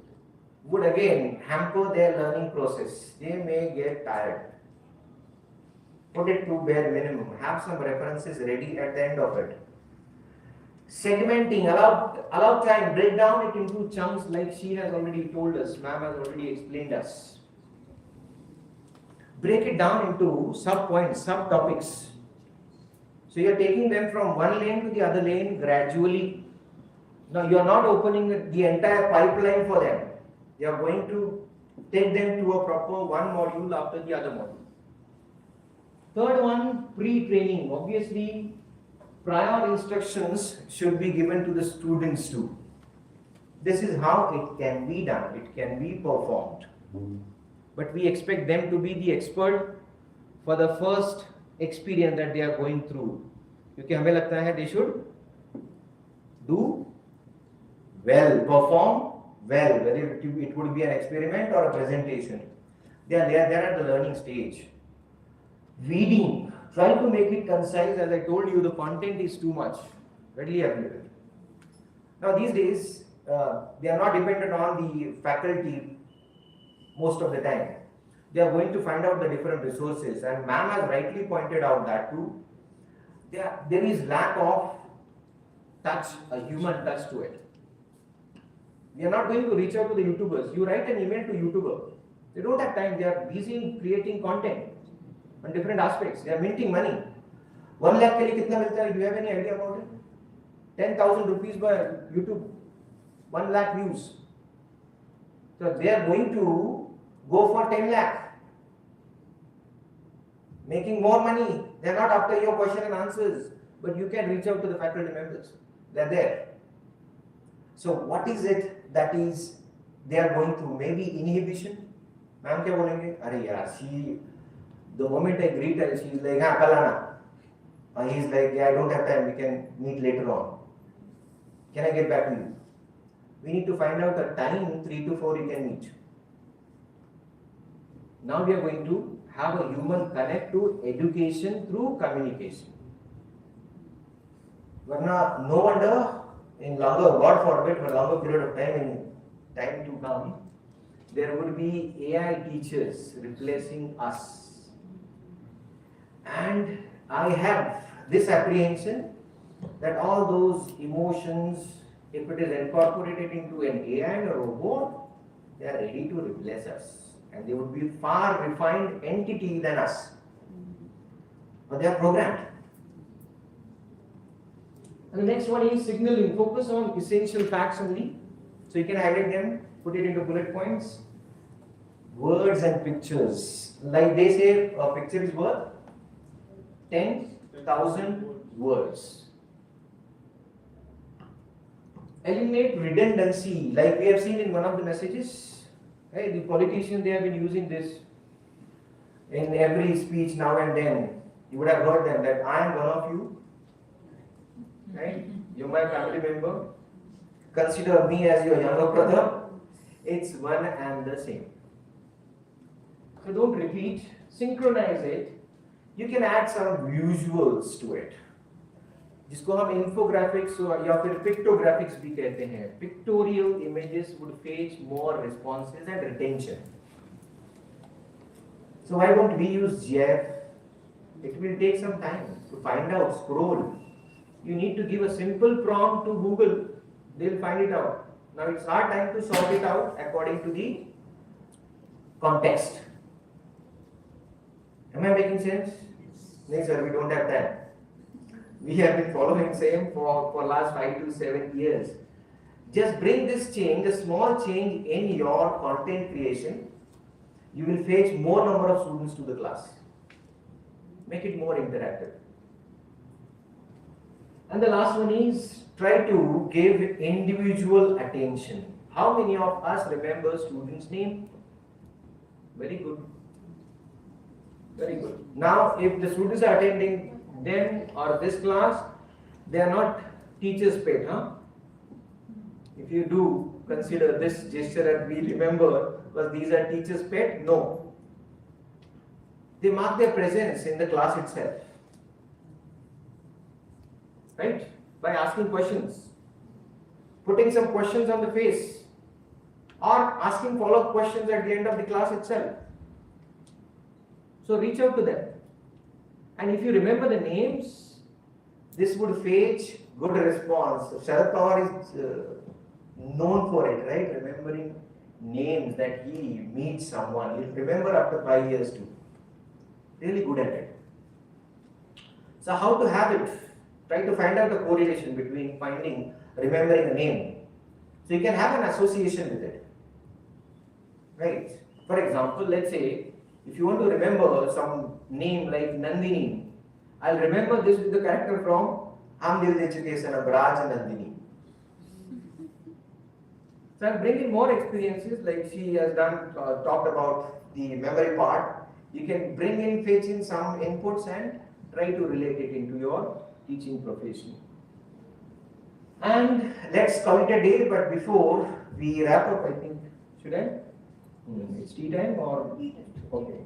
would again hamper their learning process. They may get tired. Put it to bare minimum. Have some references ready at the end of it. Segmenting, allow time, break down it into chunks like she has already told us, ma'am has already explained us. Break it down into sub-points, sub-topics. So you are taking them from one lane to the other lane gradually. Now you are not opening the entire pipeline for them. You are going to take them to a proper one module after the other module. Third one, pre-training. Obviously, prior instructions should be given to the students too. This is how it can be done, it can be performed. But we expect them to be the expert for the first experience that they are going through. क्योंकि हमें लगता है they should do well, perform well, whether it would be an experiment or a presentation. They are at the learning stage. Reading, try to make it concise. As I told you, the content is too much, readily available. Now these days, they are not dependent on the faculty most of the time. They are going to find out the different resources, and ma'am has rightly pointed out that too. There is lack of touch, a human touch to it. We are not going to reach out to the YouTubers. You write an email to YouTuber. They don't have time. They are busy in creating content on different aspects. They are minting money. 1 lakh के लिए कितना मिलता है? Do you have any idea about it? 10,000 rupees by YouTube. 1 lakh views. So they are going to go for 10 lakh. Making more money. They are not after your question and answers. But you can reach out to the faculty members. They are there. So what is it that is they are going through? Maybe inhibition. Ma'am क्या बोलेंगे? अरे यार, she, the moment I greet her, she is like, हाँ कल आना. He is like, yeah, I don't have time. We can meet later on. Can I get back to you? We need to find out a time 3 to 4 you can meet. Now we are going to have a human connect to education through communication. Varna, no wonder in longer, God forbid, for longer period of time, in time to come, there would be AI teachers replacing us. And I have this apprehension that all those emotions, if it is incorporated into an AI and a robot, they are ready to replace us. And they would be far refined entity than us. But they are programmed. And the next one is signaling. Focus on essential facts only. So you can highlight them, put it into bullet points. Words and pictures. Like they say, a picture is worth 10,000 words. Eliminate redundancy. Like we have seen in one of the messages. Hey, the politicians, they have been using this in every speech now and then. You would have heard them that I am one of you. Right? You're my family member. Consider me as your younger brother. It's one and the same. So don't repeat, synchronize it. You can add some visuals to it, जिसको हम infographics या फिर pictographics भी कहते हैं. Pictorial images would fetch more responses and retention. So why don't we use GIF? It will take some time to find out, scroll. You need to give a simple prompt to Google. They'll find it out. Now it's our time to sort it out according to the context. Am I making sense? No, sir, we don't have that. We have been following same for last 5 to 7 years. Just bring this change, a small change in your content creation. You will fetch more number of students to the class. Make it more interactive. And the last one is try to give individual attention. How many of us remember student's name? Very good. Very good. Now, if the students are attending them or this class, they are not teachers' pet, huh? If you do consider this gesture and we remember, because these are teachers' pet, no. They mark their presence in the class itself. Right? By asking questions, putting some questions on the face, or asking follow-up questions at the end of the class itself. So reach out to them. And if you remember the names, this would fetch good response. Sharad Pawar is known for it, right? Remembering names that he meets someone. He'll remember after 5 years too. Really good at it. So how to have it? Try to find out the correlation between remembering a name. So you can have an association with it. Right? For example, let's say, if you want to remember some name like Nandini, I'll remember this with the character from Ham Dil De Chuke Sanam, Raj and Nandini. So I'll bring in more experiences like she has done, talked about the memory part. You can bring in, fetch in some inputs and try to relate it into your teaching profession. And let's call it a day, but before we wrap up, I think, should I? It's tea time or? Okay.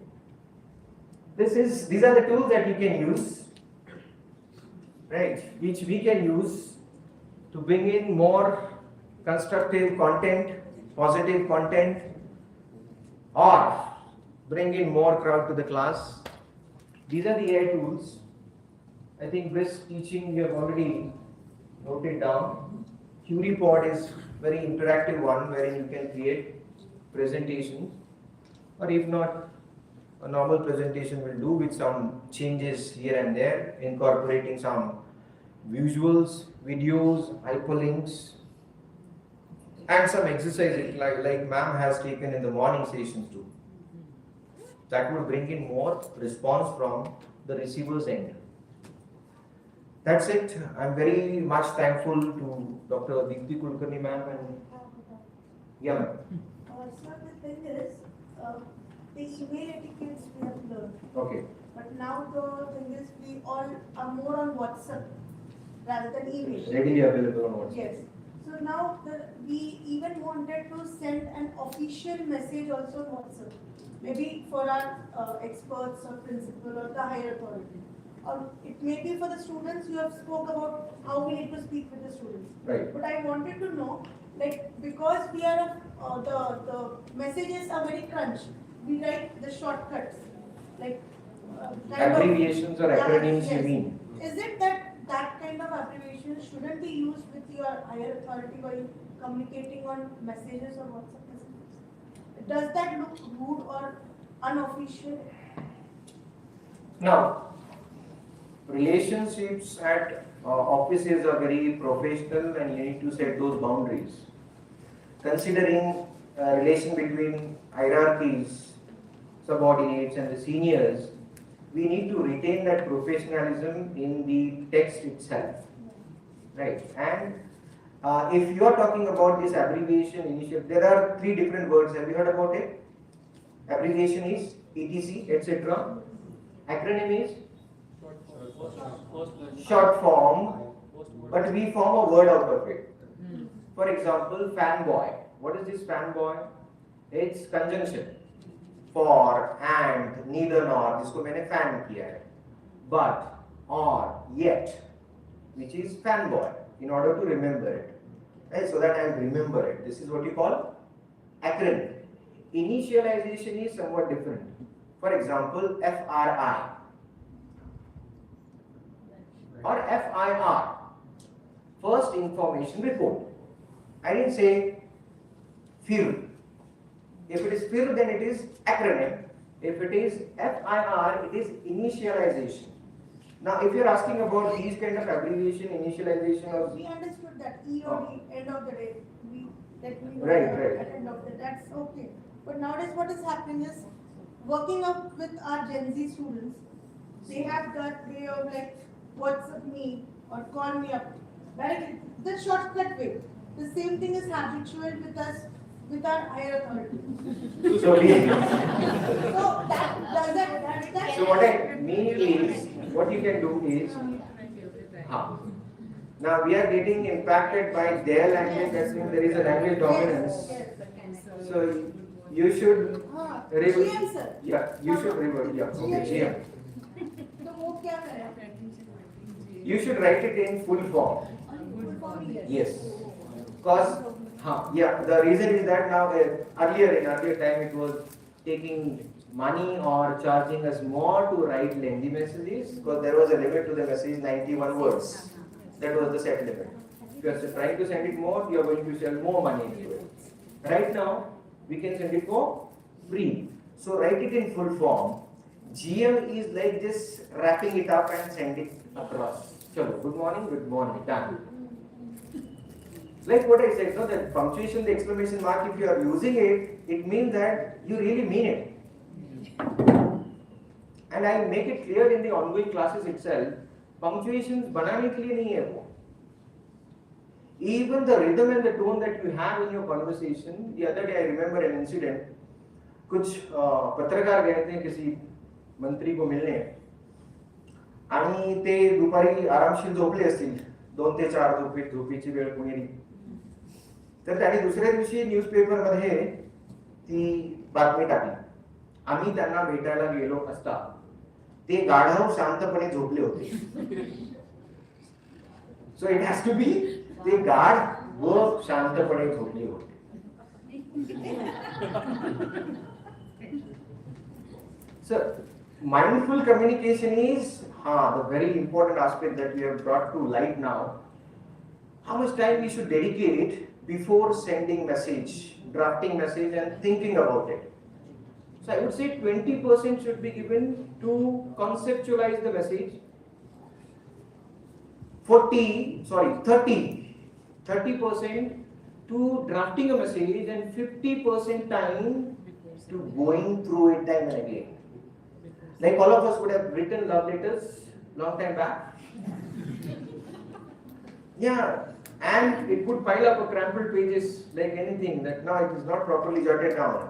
These are the tools that you can use, right? Which we can use to bring in more constructive content, positive content, or bring in more crowd to the class. These are the AI tools. I think brisk teaching you have already noted down. QReport is very interactive one wherein you can create presentations, or if not, a normal presentation will do with some changes here and there, incorporating some visuals, videos, hyperlinks, and some exercises like ma'am has taken in the morning sessions too. That would bring in more response from the receiver's end. That's it. I'm very much thankful to Dr. Deepti Kulkarni ma'am and yeah ma'am. So the thing is, the email etiquettes we have learned. Okay. But now the thing is, we all are more on WhatsApp rather than email. Readily available on WhatsApp. Yes. So now we even wanted to send an official message also on WhatsApp. Maybe for our experts or principal or the higher authority. Or it may be for the students. You have spoke about how we need to speak with the students. Right. But I wanted to know, like, because we are the messages are very crunched. We write the shortcuts, like Abbreviations or acronyms, yes. you mean? Is it that kind of abbreviation shouldn't be used with your higher authority while communicating on messages or WhatsApp messages? Does that look rude or unofficial? Now, relationships at offices are very professional and you need to set those boundaries. Considering relation between hierarchies, subordinates and the seniors, we need to retain that professionalism in the text itself. Right? And if you are talking about this abbreviation initial, there are 3 different words. Have you heard about it? Abbreviation is ETC, etc. Acronym is short form, but we form a word out of it. For example, fanboy. What is this fanboy? It's conjunction. for, and, neither nor, जिसको मैंने fan किया है, but, or, yet, which is fanboy, in order to remember it, right? So that I remember it. This is what you call acronym. Initialization is somewhat different. For example, FRI or FIR, First Information Report. I didn't say FIR. If it is FIR, then it is acronym. If it is FIR, it is initialization. Now, if you are asking about these kind of abbreviation, initialization or We understood that EOD, end of the day, we, let me know Right. at end of the day, that's okay. But nowadays what is happening is, working up with our Gen Z students, they have that way of like, WhatsApp me or call me up, right? The shortcut way. The same thing is habitual with us, with our higher authority. so we, So that so what I mean is, what you can do is, now we are getting impacted by their language, that means there is a language dominance. So you should revert. GM sir. Yeah, you should revert. Yeah, okay, GM. तो वो क्या करें? You should write it in full form. Yes. Because, yeah, the reason is that now in earlier time it was taking money or charging us more to write lengthy messages, because there was a limit to the message, 91 words. That was the set limit. If you are trying to send it more, you are going to sell more money into it. Right now, we can send it for free. So write it in full form. GM is like just wrapping it up and send it across. Chalo, good morning, done. Like what I said, no, the punctuation, the exclamation mark, if you are using it, it means that you really mean it. And I make it clear in the ongoing classes itself, punctuations बनाने के लिए नहीं है वो. Even the rhythm and the tone that you have in your conversation. The other day I remember an incident. कुछ पत्रकार गए थे किसी मंत्री को मिलने आणि ते दुपारी आरामशीर झोपले असतील 2 ते 4 झोपेची वेळ पुणेरी. तर त्यांनी दुसऱ्या दिवशी न्यूजपेपर मध्ये ती बातमी टाकली. आम्ही त्यांना भेटायला गेलो असता ते गाढव शांतपणे झोपले होते. So it has to be ते गाढ व शांतपणे झोपले होते. So mindful communication is the very important aspect that we have brought to light now. How much time we should dedicate before sending message, drafting message and thinking about it. So I would say 20% should be given to conceptualize the message. 30% to drafting a message and 50% time to going through it time and again. Like all of us would have written love letters long time back. Yeah, and it would pile up a crumpled pages like anything that now it is not properly jotted down.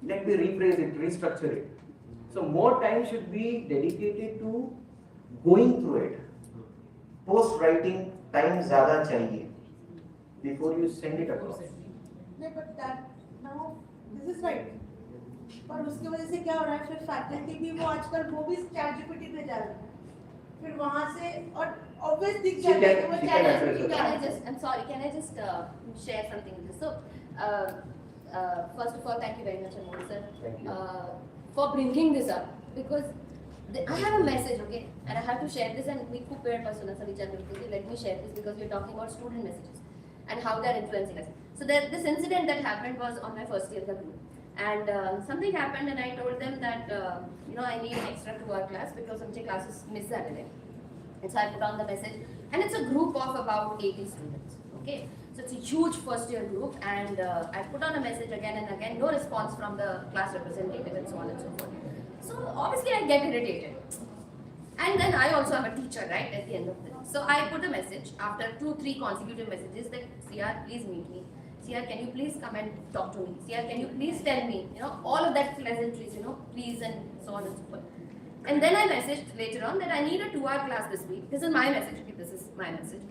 Let me rephrase it, restructure it. So more time should be dedicated to going through it. Post writing time ज़्यादा चाहिए before you send it across. नहीं, but that now this is right. पर उसकी वजह से क्या हो रहा है, फिर फैकल्टी भी वो आजकल वो भी ChatGPT पे जा रहे हैं, फिर वहाँ से और obvious दिख जाता है कि वो ChatGPT Can I just, I'm sorry, can I just share something with this? So, first of all, thank you very much, Amol sir, Thank you. for bringing this up, because I have a message, okay, and I have to share this, and we could pair persona sa vichar karke, let me share this because we're talking about student messages and how they're influencing us. So this incident that happened was on my first year of the group. And something happened and I told them that, I need extra 2-hour class because some classes miss that day. And so I put on the message, and it's a group of about 80 students, okay? So it's a huge first year group, and I put on a message again and again, no response from the class representative and so on and so forth. So obviously I get irritated. And then I also am a teacher, right, at the end of the day. So I put a message after 2-3 consecutive messages that, CR, please meet me. CR, can you please come and talk to me? CR, can you please tell me, all of that pleasantries, please and so on and so forth. And then I messaged later on that I need a 2-hour class this week. This is my message, this is my message.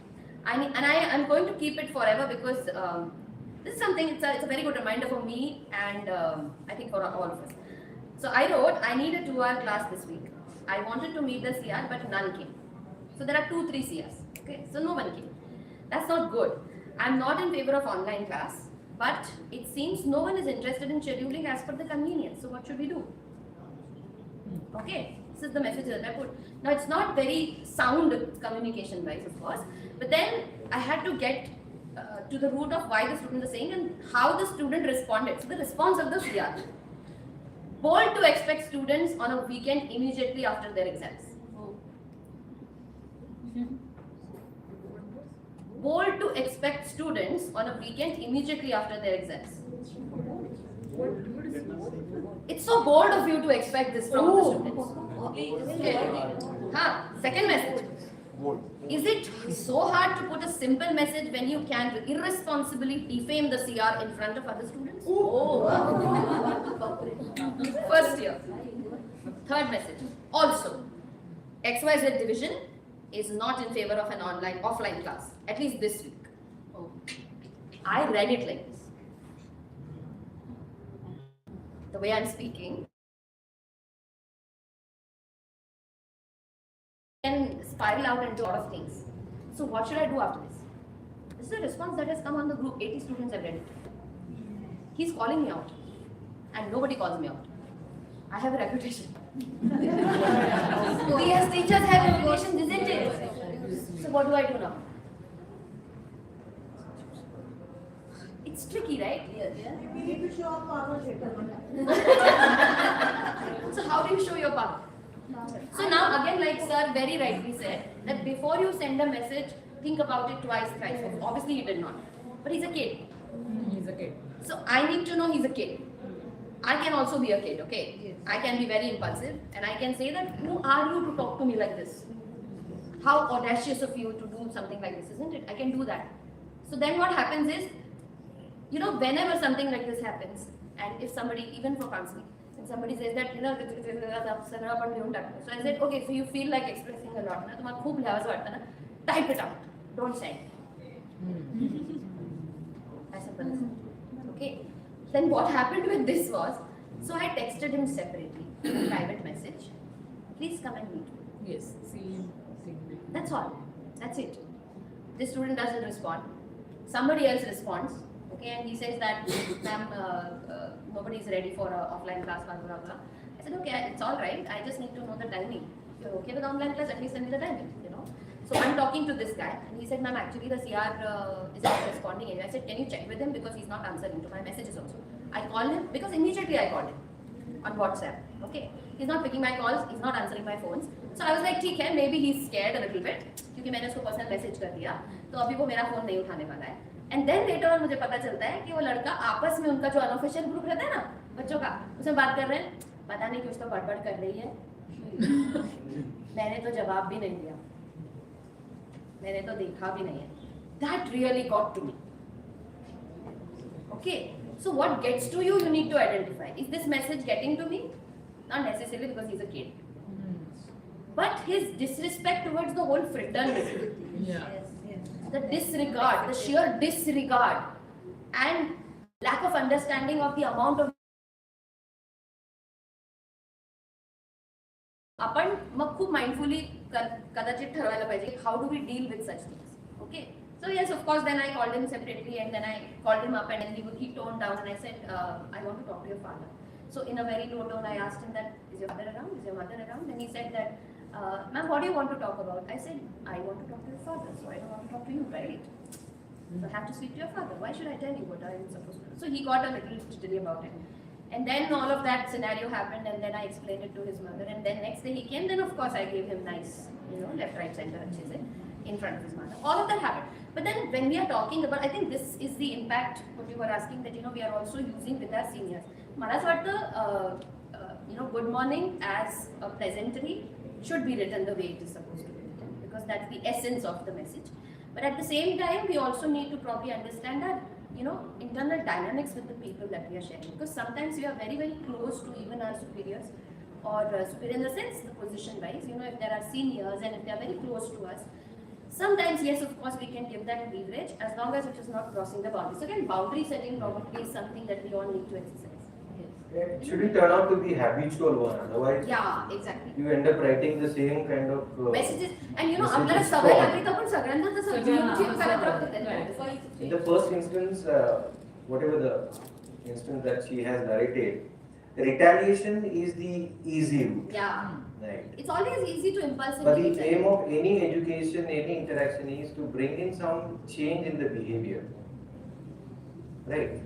I'm going to keep it forever because this is something, it's a very good reminder for me and I think for all of us. So I wrote, I need a 2-hour class this week. I wanted to meet the CR, but none came. So there are 2-3 CRs. Okay, so no one came. That's not good. I'm not in favor of online class, but it seems no one is interested in scheduling as per the convenience. So what should we do? Okay, this is the message that I put. Now it's not very sound communication wise, of course, but then I had to get to the root of why the student is saying and how the student responded. So the response of the CR. Bold to expect students on a weekend immediately after their exams. Bold to expect students on a weekend immediately after their exams. It's so bold of you to expect this from the students. Okay. Second message. Is it so hard to put a simple message when you can irresponsibly defame the CR in front of other students? First year. Third message. Also, XYZ division is not in favor of an offline class, at least this week. I read it like this. The way I'm speaking can spiral out into a lot of things. So what should I do after this? This is a response that has come on the group. 80 students have read it. He's calling me out, and nobody calls me out. I have a reputation. We as teachers have reputations, isn't it? So what do I do now? It's tricky, right? We need to show our power later. So how do you show your power? So now again, like sir very rightly said, that before you send a message, think about it twice, thrice. Obviously he did not. But he's a kid. He's a kid. So I need to know he's a kid. I can also be a kid, okay? Yes. I can be very impulsive and I can say that, who are you to talk to me like this? How audacious of you to do something like this, isn't it? I can do that. So then what happens is, you know, whenever something like this happens, and if somebody, even for counseling, and somebody says that, you know, so I said, okay, so you feel like expressing a lot, type it out, don't send. As simple as that. Okay. Then what happened with this was, so I texted him separately, a private message. Please come and meet me. Yes. See. That's all. That's it. This student doesn't respond. Somebody else responds. Okay, and he says that, ma'am, nobody is ready for an offline class, blah, blah, blah. I said, okay, it's all right. I just need to know the timing. If you're okay with online class, at least send me the timing, you know. So I'm talking to this guy, and he said, ma'am, actually the CR is not responding. And I said, can you check with him because he's not answering to my messages also. I called him because immediately I called him on WhatsApp. Okay, he's not picking my calls, he's not answering my phones. So I was like, ठीक है, maybe he's scared a little bit क्योंकि मैंने उसको personal message कर दिया, तो अभी वो मेरा phone नहीं उठाने वाला है. And then later on मुझे पता चलता है कि वो लड़का आपस में उनका जो unofficial group रहता है ना बच्चों का, उसमें बात कर रहे हैं, पता नहीं कुछ तो गड़बड़ कर रही है. मैंने तो जवाब भी नहीं दिया, मैंने तो देखा भी नहीं है. That really got to me. Okay, so what gets to you, you need to identify. Is this message getting to me? Not necessarily because he's a kid. But his disrespect towards the whole fraternity. Yeah. The disregard, the sheer disregard and lack of understanding of the amount of आपण मग खूप mindfully कदाचित ठरवायला पाहिजे how do we deal with such things. Okay, so yes, of course, then I called him separately and then I called him up and then he toned down and I said, I want to talk to your father. So in a very low tone I asked him that, is your father around, is your mother around? And he said that, ma'am, what do you want to talk about? I said, I want to talk to your father, so I don't want to talk to you, right? So I have to speak to your father. Why should I tell you what I am supposed to do? So he got a little jittery about it. And then all of that scenario happened and then I explained it to his mother and then next day he came, then of course I gave him nice, you know, left, right, center, in front of his mother. All of that happened. But then when we are talking about, I think this is the impact, what you were asking, that, you know, we are also using with our seniors. मला असं वाटतं, you know, good morning as a pleasantry should be written the way it is supposed to be written because that's the essence of the message. But at the same time, we also need to probably understand that, you know, internal dynamics with the people that we are sharing, because sometimes we are very, very close to even our superiors or superior in the sense, the position wise, you know, if there are seniors and if they are very close to us, sometimes, yes, of course, we can give that leverage as long as it is not crossing the boundary. So again, boundary setting probably is something that we all need to exercise. Yes. It shouldn't turn out to be habitual one, otherwise Yeah, exactly. you end up writing the same kind of Messages and you know आपल्याला messages सवय from- लागली तर आपण सगळ्यांना तसं chip करत राहतो In the first instance, whatever the instance that she has narrated, the retaliation is the easy route. Yeah. Right. It's always easy to But impulsively. the aim of any education, any interaction is to bring in some change in the behavior. Right.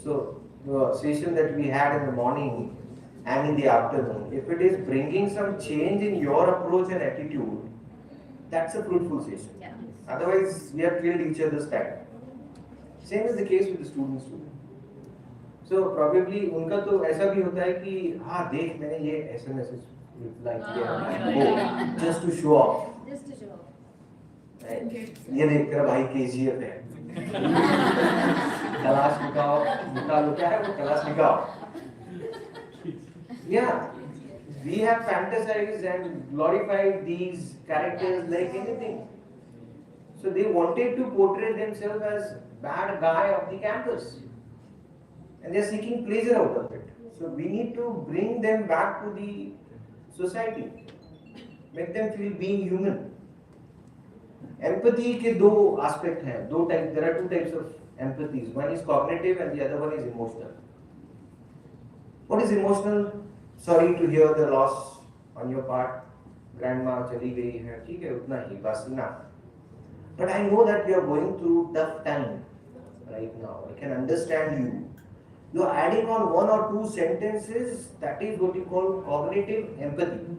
So the session that we had in the morning and in the afternoon, if it is bringing some change in your approach and attitude, that's a fruitful session. Yeah. Otherwise, we have killed each other's time. Same is the case with the students too. So probably उनका तो ऐसा भी होता है कि हाँ देख मैंने ये SMS रिप्लाई किया just to show off. Just to show off. Right? ये देख तेरा भाई KGF है. कलाश निकालो क्या है वो कलाश निकालो. Yeah, we have fantasized and glorified these characters like anything. So they wanted to portray themselves as bad guy of the campus. And they are seeking pleasure out of it. So we need to bring them back to the society. Make them feel being human. Empathy के दो aspect हैं, दो type. There are two types of empathies. One is cognitive and the other one is emotional. What is emotional? Sorry to hear the loss on your part. Grandma चली गई है, ठीक है उतना ही बस enough. But I know that you are going through tough time right now. I can understand you. You are adding on one or two sentences. That is what you call cognitive empathy.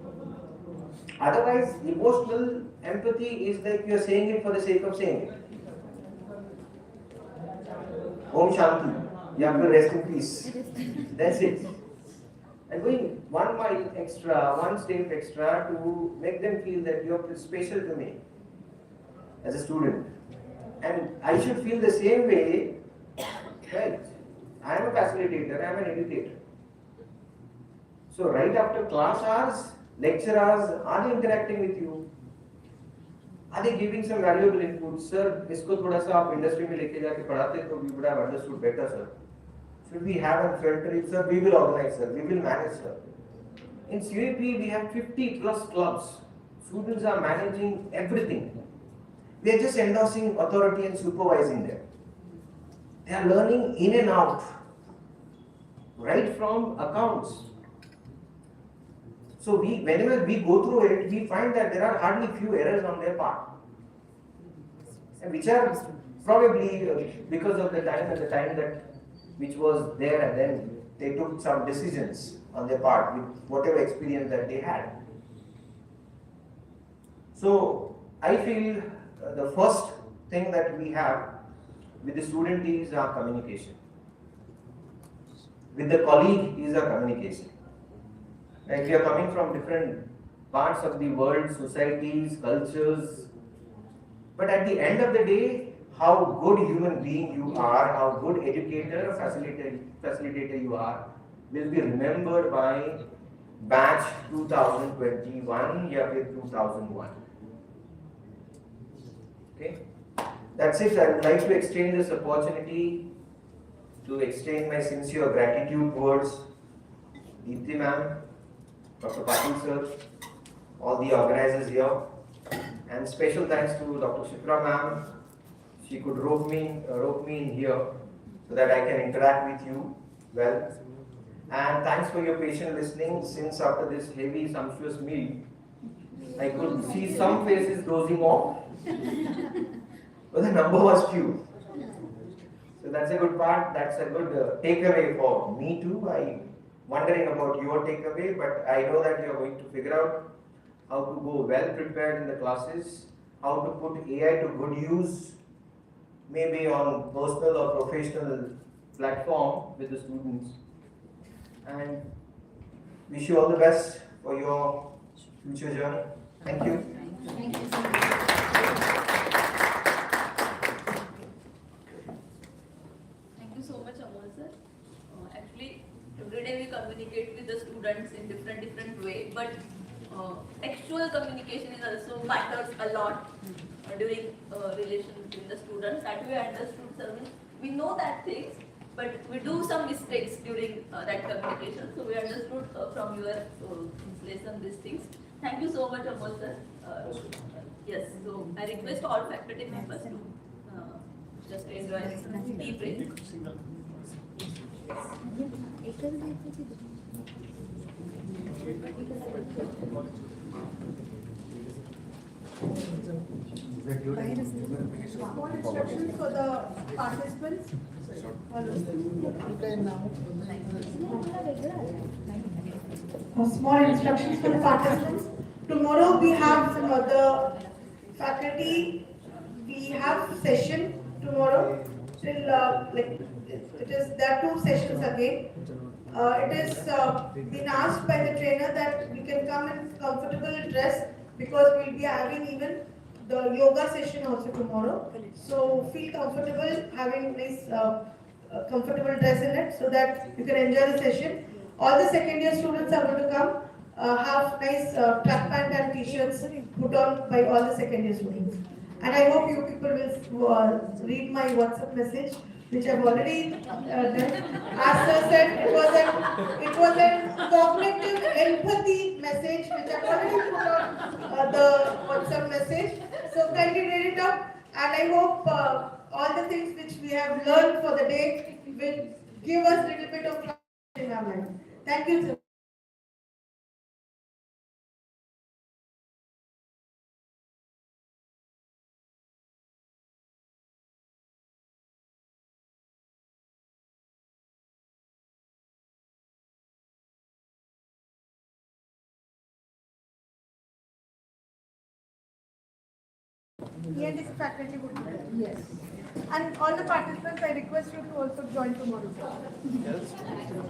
Otherwise, emotional empathy is like you are saying it for the sake of saying it. Om Shanti. You have to rest in peace. That's it. And going 1 mile extra, one step extra to make them feel that you are special to me as a student. And I should feel the same way, right? I am a facilitator, I am an educator. So right after class hours, lecture hours, are they interacting with you? Are they giving some valuable input? Sir, इसको थोड़ा सा आप industry में लेके जाके पढ़ाते तो we would have understood better, sir. Should we have a filter it, sir? We will organize, sir. We will manage, sir. In CAP, we have 50 plus clubs. Students are managing everything. We are just endorsing authority and supervising them. They are learning in and out, right from accounts. So whenever we go through it, we find that there are hardly few errors on their part, and which are probably because of the time that which was there, and then they took some decisions on their part with whatever experience that they had. So I feel the first thing that we have with the student is our communication. With the colleague is our communication. Like we are coming from different parts of the world, societies, cultures. But at the end of the day, how good human being you are, how good educator or facilitator you are, will be remembered by batch 2021 या फिर 2001. Okay, that's it. I would like to extend this opportunity to extend my sincere gratitude towards Deepthi ma'am, Dr. Patil sir, all the organizers here, and special thanks to Dr. Shikra ma'am. She could rope me in here so that I can interact with you well. And thanks for your patient listening. Since after this heavy, sumptuous meal, I could see some faces dozing off, but the number was few. So that's a good part. That's a good takeaway for me too. I'm wondering about your takeaway, but I know that you're going to figure out how to go well prepared in the classes, how to put AI to good use, maybe on personal or professional platform with the students. And wish you all the best for your future journey. Thank you. Thank you so much. Thank you so much, Amol sir. Actually, every day we communicate with the students in different way, but textual communication is also matters a lot during relation between the students. That we understood, sir. We know that things, but we do some mistakes during that communication. So we understood from your lesson these things. Thank you so much, Amol sir. Yes, so I request all faculty members to just enjoy tea break. More instructions for the participants. Small instructions for the participants. Tomorrow we have the faculty, we have session tomorrow till like it is, there are two sessions again. It is been asked by the trainer that we can come in comfortable dress because we'll be having even the yoga session also tomorrow. So feel comfortable having nice comfortable dress in it so that you can enjoy the session. All the second year students are going to come have nice track pant and t-shirts put on by all the second year students. And I hope you people will read my WhatsApp message, which I've already done. As sir said, it was a cognitive empathy message, which I've already put on the WhatsApp message. So kindly read it up, and I hope all the things which we have learned for the day will give us a little bit of clarity in our mind. Thank you, sir. ENTC faculty would be there. Yes. And all the participants, I request you to also join tomorrow.